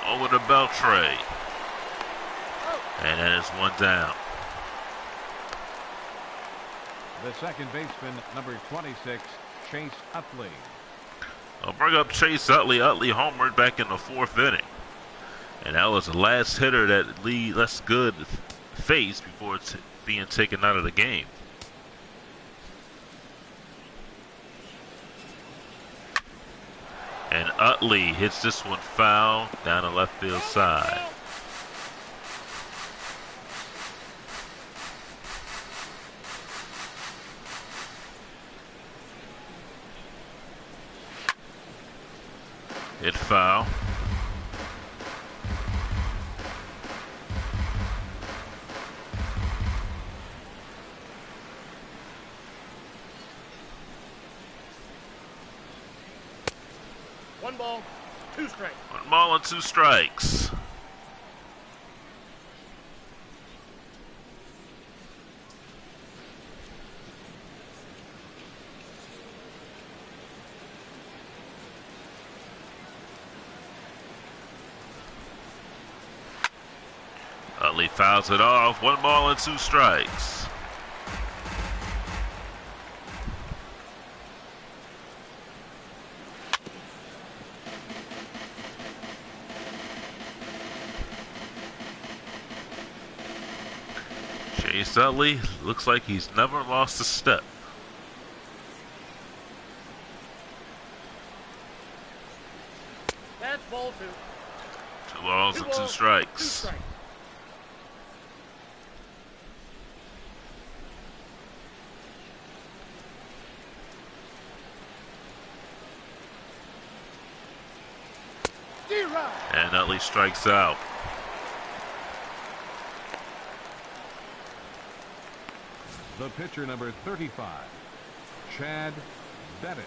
Over to Beltre. And that is 1 down. The second baseman, number 26, Chase Utley. I'll bring up Chase Utley. Utley homered back in the 4th inning. And that was the last hitter that Lee Les Good faced before it's being taken out of the game. And Utley hits this one foul down the left field side. Hit foul. One ball, 2 strikes. 1 ball and 2 strikes. Utley fouls it off. 1 ball and 2 strikes. Chase Utley looks like he's never lost a step. That's ball 2. 2 balls and 2 strikes. 2 strikes. And Utley strikes out. The pitcher, number 35, Chad Bettis.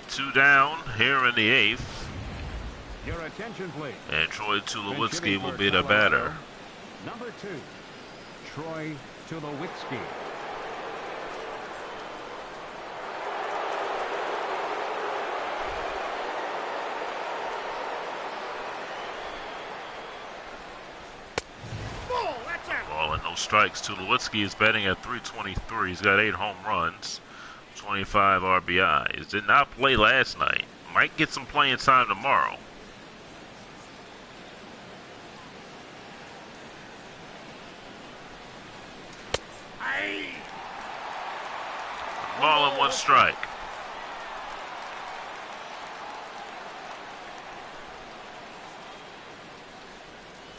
2 down here in the 8th. Your attention, please. And Troy Tulowitzki will be the batter. Number 2, Troy Tulowitzki. Ball, that's out. Ball and no strikes. Tulowitzki is batting at 323. He's got 8 home runs, 25 RBIs. Did not play last night. Might get some playing time tomorrow. Ball and 1 strike.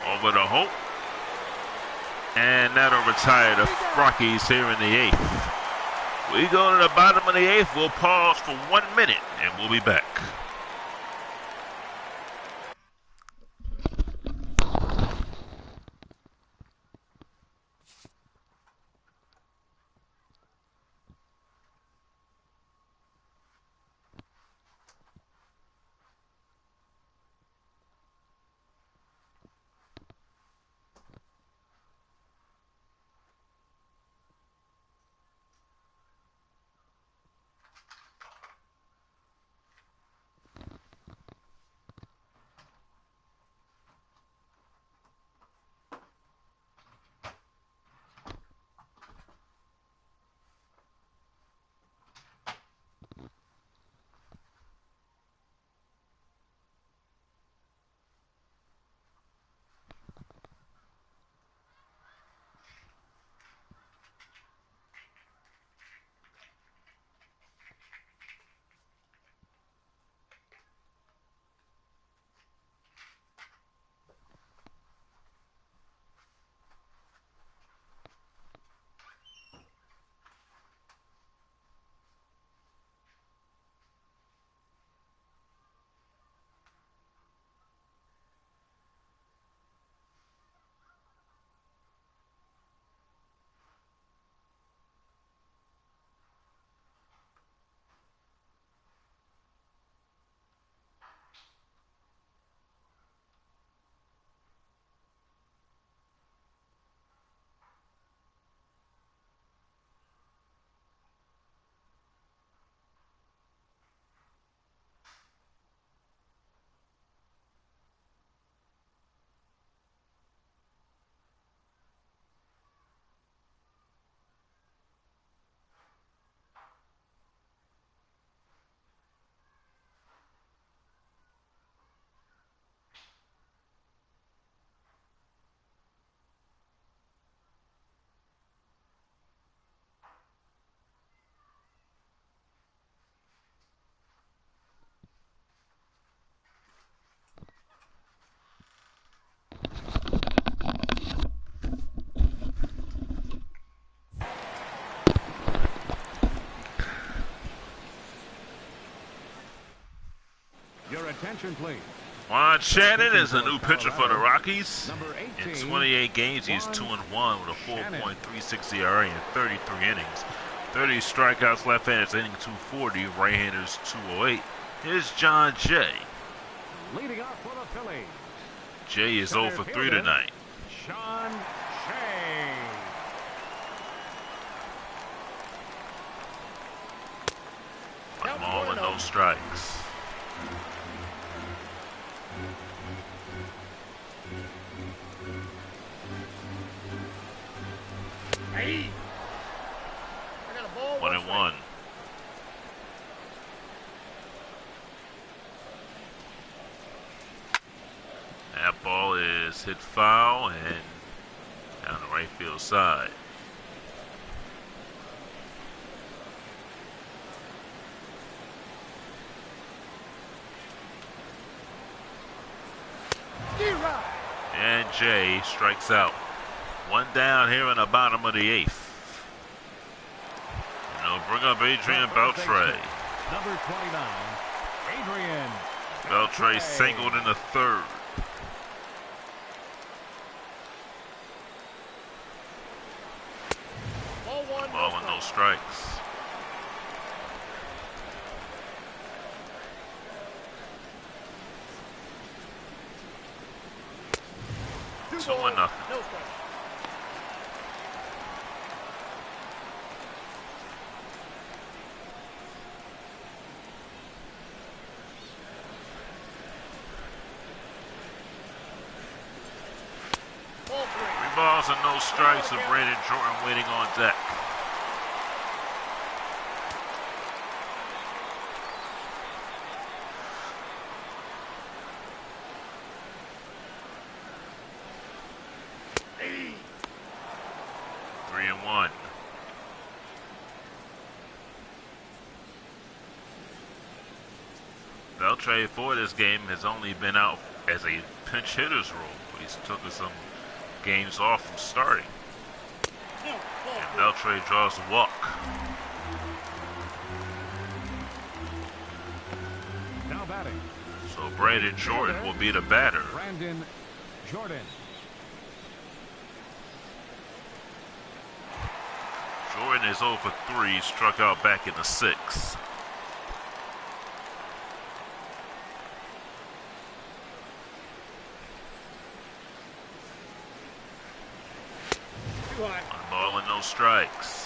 Over to Hope. And that'll retire the Rockies here in the 8th. We go to the bottom of the 8th. We'll pause for 1 minute and we'll be back. Your attention, please. Juan Shannon is a new pitcher for the Rockies. In 28 games, he's 2-1 with a 4.36 ERA in 33 innings. 30 strikeouts, left-handers hitting 240, right-handers 208. Here's John Jay. Leading off for the Phillies. Jay is 0 for 3 tonight. Sean Shea. One ball and no strikes. Hey. I got a ball. 1-1. That ball is hit foul and down the right field side. And Jay strikes out. 1 down here in the bottom of the 8th. And they'll bring up Adrian Beltre. Number 29, Adrian Beltre singled in the 3rd. Ball and no strikes. 2-0. No strike. Ball 3. 3 balls and no strikes with Brandon Jordan waiting on deck. Hey. 3-1. Beltre for this game has only been out as a pinch hitter's role. He's taken some games off from starting. No. Ball And 3. Beltre draws the walk. Now batting, So Brandon Jordan will be the batter. Brandon Jordan. Jordan is 0 for 3, struck out back in the 6th. Too high. 1 ball and no strikes.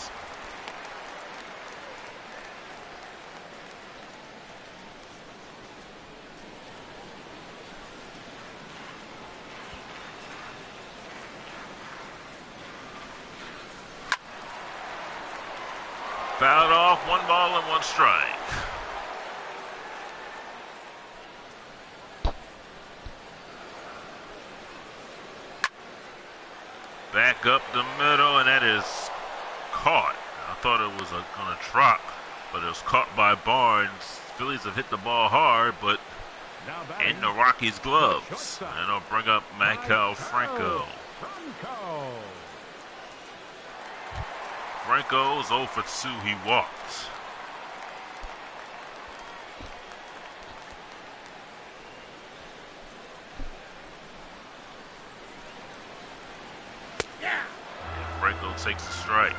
Fouled off, 1 ball and 1 strike. Back up the middle, and that is caught. I thought it was going to drop, but it was caught by Barnes. Phillies have hit the ball hard, but Now batting, in the Rockies' gloves. Shortstop. And it'll bring up Michael Franco. Franco. Franco's 0 for 2, he walked. Yeah. And Franco takes a strike.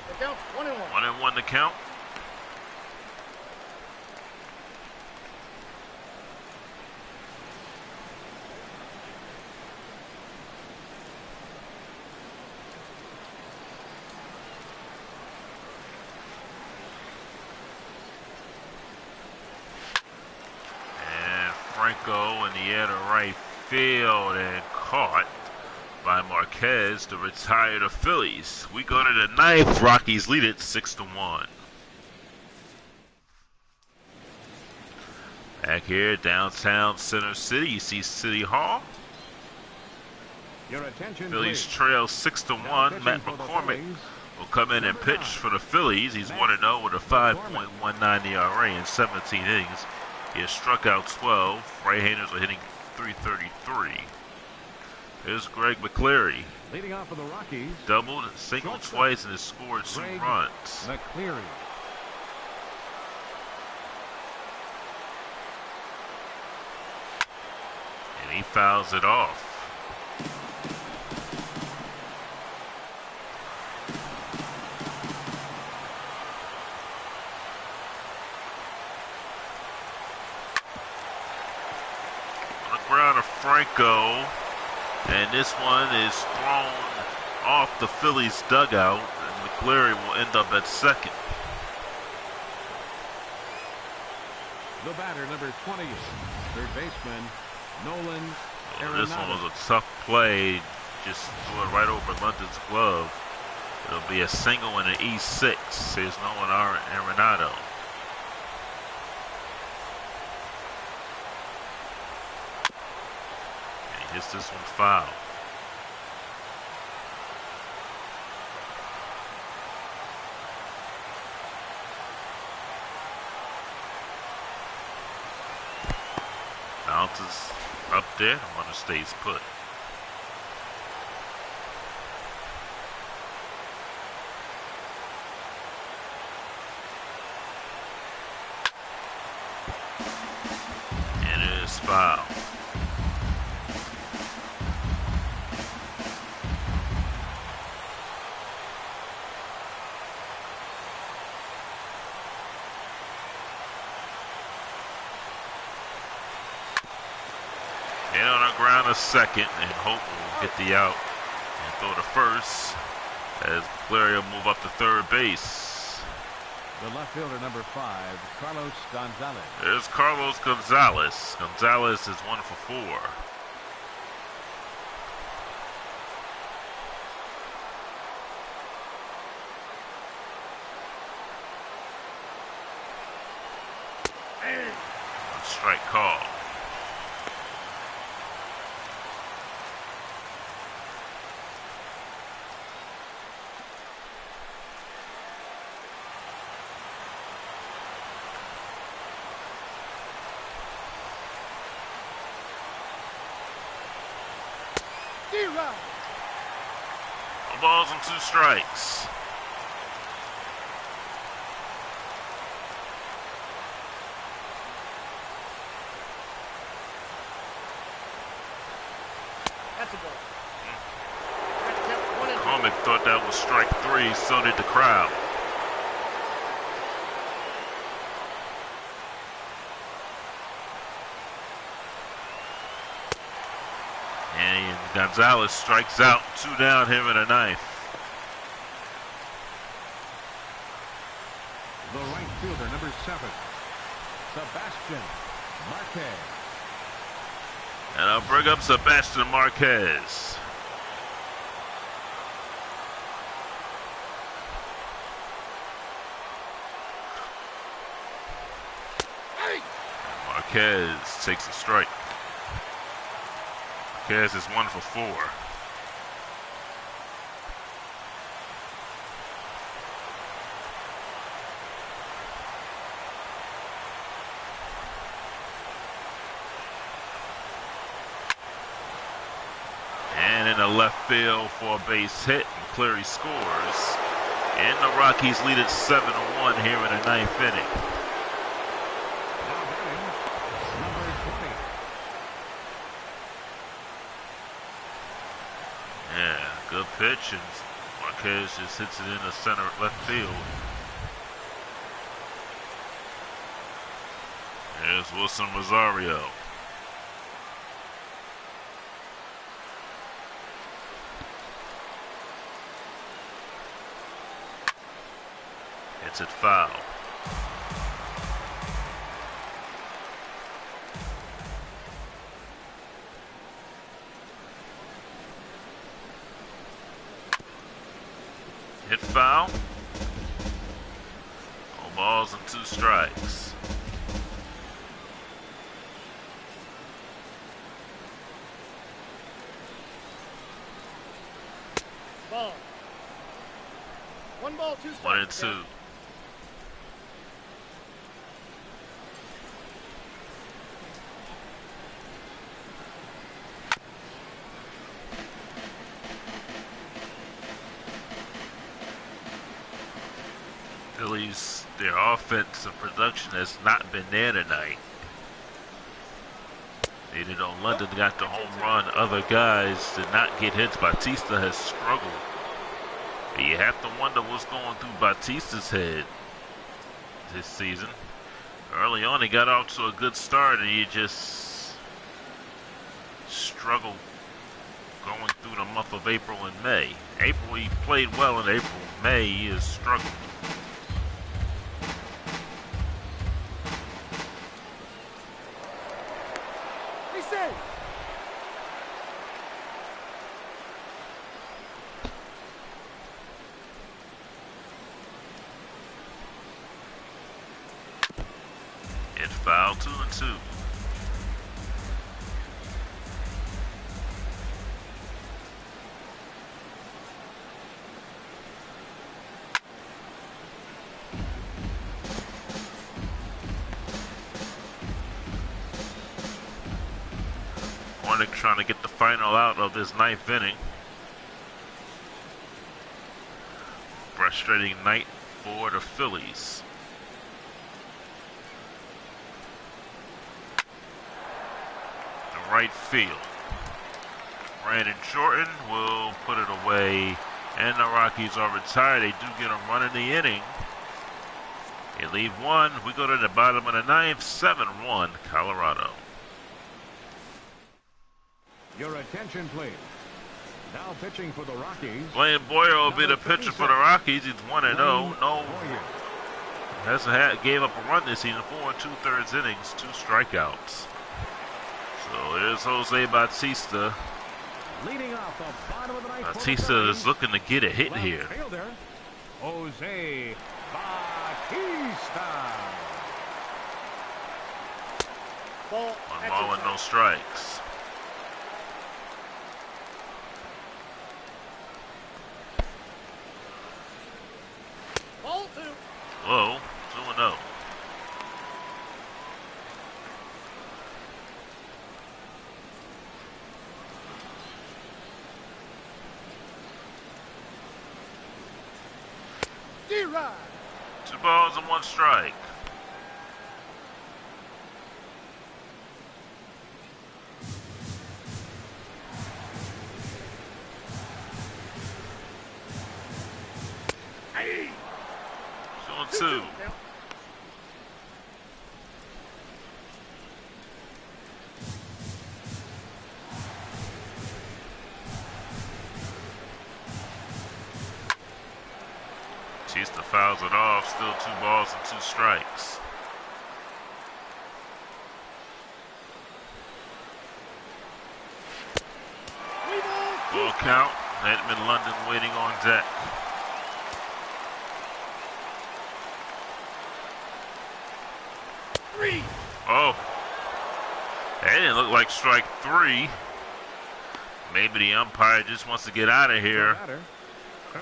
The count's 1-1. 1-1 to count. And Franco in the air to right field and caught by Marquez to retire the Phillies. We go to the 9th. Rockies lead it 6-1. Back here, downtown Center City, you see City Hall. Your attention, Phillies please. trail Now 6-1. pitching Matt for the McCormick Phillies, will come in and pitch for the Phillies. He's 1-0 with a 5.19 ERA in 17 innings. He has struck out 12. Right-handers are hitting .333. Here's Greg McCleary. leading off for the Rockies, Doubled, singled twice, and has scored 2 Greg runs. McCleary. And he fouls it off. On the ground of Franco. And this one is thrown off the Phillies dugout. And McCleary will end up at second. The batter, number 20, third baseman, Nolan This one Arenado. was a tough play. Just threw it right over London's glove. It'll be a single and an E6, says Nolan Arenado. And he hits this one foul. Bounces up there, and one stays put. And it is foul. to second and hope will get the out and throw to first as Clary will move up to third base. The left fielder, number 5, Carlos Gonzalez. There's Carlos Gonzalez. Gonzalez is 1 for 4. Strike call. No balls and 2 strikes. Comic thought that was strike 3, so did the crowd. And Gonzalez strikes out, 2 down, him in a 9th. The right fielder, number 7, Sebastian Marquez. And I'll bring up Sebastian Marquez. Marquez takes a strike. Marquez is 1 for 4. And in the left field for a base hit, and Cleary scores. And the Rockies lead it 7-1 here in the 9th inning. Yeah, good pitch, and Marquez just hits it in the center left field. There's Wilson Rosario. Hits it foul. Hit foul. No balls and 2 strikes. Ball. 1 ball, 2 strikes. 1 and 2. Phillies, their offensive production has not been there tonight. They did on London, got the home run. Other guys did not get hits. Bautista has struggled. But you have to wonder what's going through Bautista's head this season. Early on, he got off to a good start, and he just struggled going through the month of April and May. April, he played well in April. May, he has struggled. Foul, 2 and 2. Hornick trying to get the final out of this 9th inning. Frustrating night for the Phillies. Right field. Brandon Shorten will put it away, and the Rockies are retired. They do get a run in the inning. They leave 1. We go to the bottom of the 9th, 7-1 Colorado. Your attention, please. Now pitching for the Rockies. Blaine Boyer will be the pitcher for the Rockies. He's 1-0. No, gave up a run this season. 4 2/3 innings, 2 strikeouts. So here's Jose Bautista. Leading off the bottom of the ninth. Bautista is looking to get a hit here. Fielder, Jose Bautista. Ball. 1 ball and no strikes. Ball 2. Whoa, 2-0. D-Rod. 2 balls and 1 strike. Hey. 2-2. Bautista fouls it off. Still 2 balls and 2 strikes. Full count. Edmund London waiting on deck. Oh, that didn't look like strike 3. Maybe the umpire just wants to get out of here.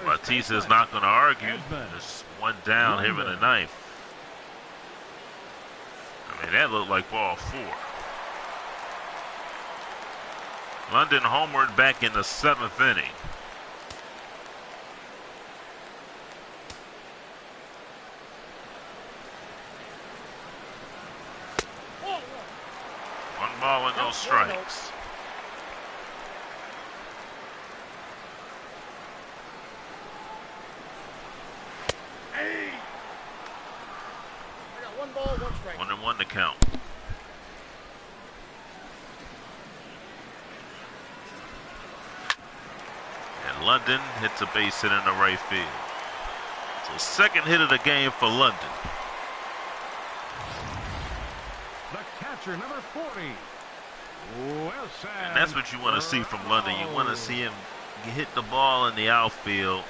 Bautista is not going to argue. Just 1 down here in the 9th. I mean, that looked like ball 4. London homered back in the 7th inning. One ball and no strikes. Hey. I got 1 ball, 1 strike. 1-1 to count. And London hits a base hit in the right field. So 2nd hit of the game for London. The catcher, number 40. Wilson. And that's what you want to see from London. You want to see him hit the ball in the outfield,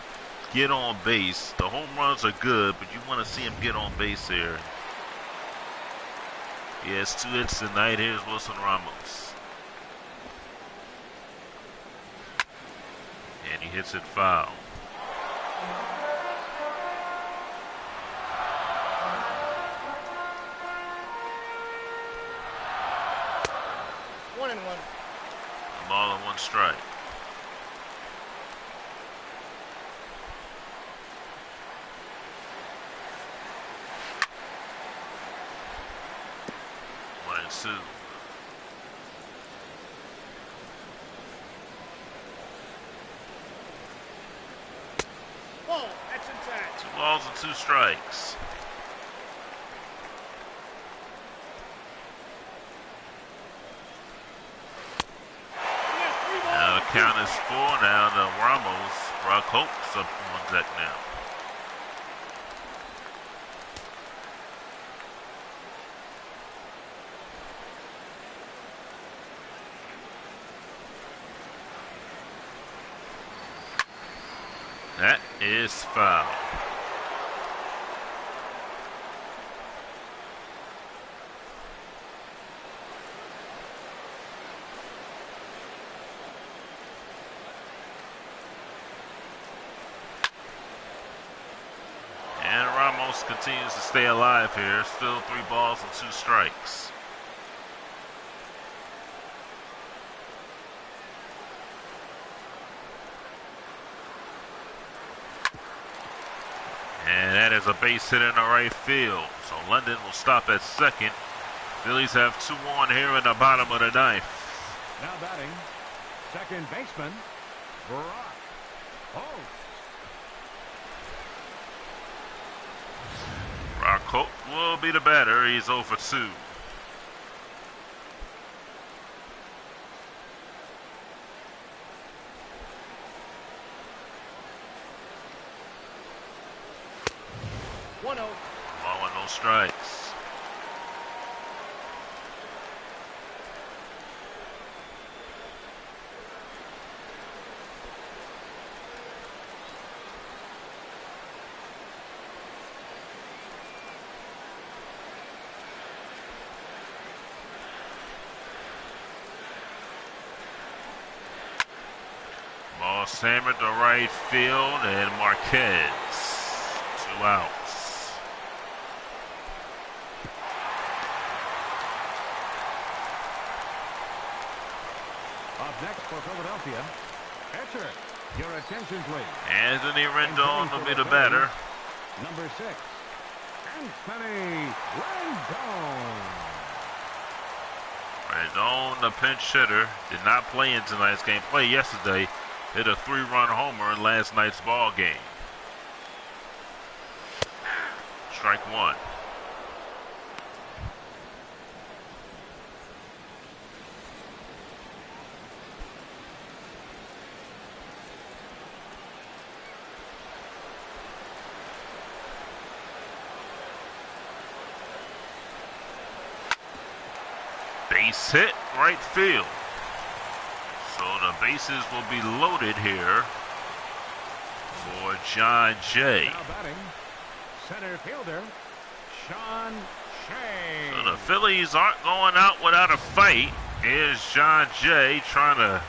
get on base. The home runs are good, but you want to see him get on base here. He has 2 hits tonight. Here's Wilson Ramos. And he hits it foul. One and one. A ball and 1 strike. One and 2. Ball. That's inside. 2 balls and 2 strikes. Now the count is 4 now to Ramos. Brock Holt's up on deck now. That is foul. And Ramos continues to stay alive here. Still 3 balls and 2 strikes. And that is a base hit in the right field. So London will stop at 2nd. Phillies have 2 on here in the bottom of the 9th. Now batting, 2nd baseman, Brock Holt. Brock Holt will be the batter. He's 0 for 2. 1-0. Ball with no strikes. Ball hammered to right field, and Marquez, 2 outs. Up next for Philadelphia, pitcher. Your attention, please. Anthony Rendon will be the batter. Number 6, Anthony Rendon. Rendon, the pinch hitter, did not play in tonight's game. Played yesterday. Hit a 3-run homer in last night's ball game. Strike 1. Base hit, right field. So the bases will be loaded here for John Jay. Now batting, center fielder, Sean Shea. So the Phillies aren't going out without a fight. Here's John Jay trying to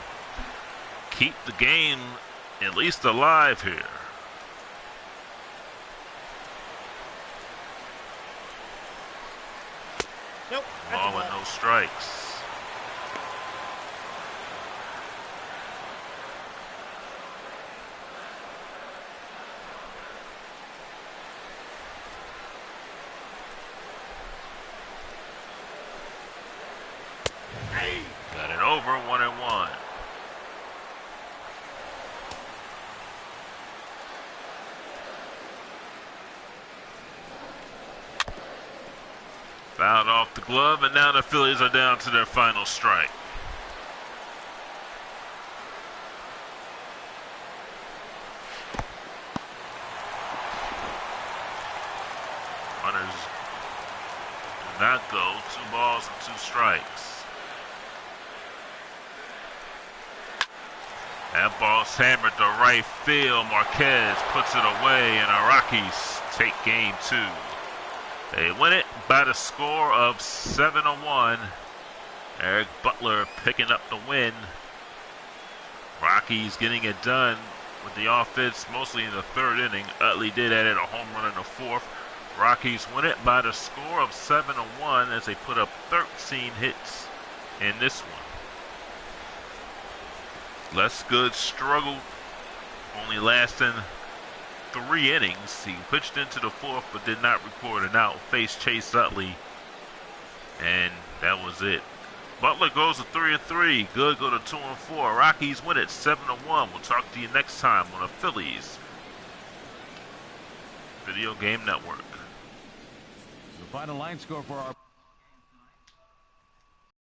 keep the game at least alive here. Nope. Ball with no strikes. Got it over, 1-1. Fouled off the glove, and now the Phillies are down to their final strike. Runners do not go. 2 balls and 2 strikes. That ball's hammered to right field. Marquez puts it away, and the Rockies take game 2. They win it by the score of 7-1. Eric Butler picking up the win. Rockies getting it done with the offense mostly in the 3rd inning. Utley did add a home run in the 4th. Rockies win it by the score of 7-1 as they put up 13 hits in this one. Les Good struggled, only lasting 3 innings. He pitched into the 4th but did not record an out. Faced Chase Utley, and that was it. Butler goes to 3-3. Good go to 2-4. Rockies win it 7-1. We'll talk to you next time on the Phillies Video Game Network. The final line score for our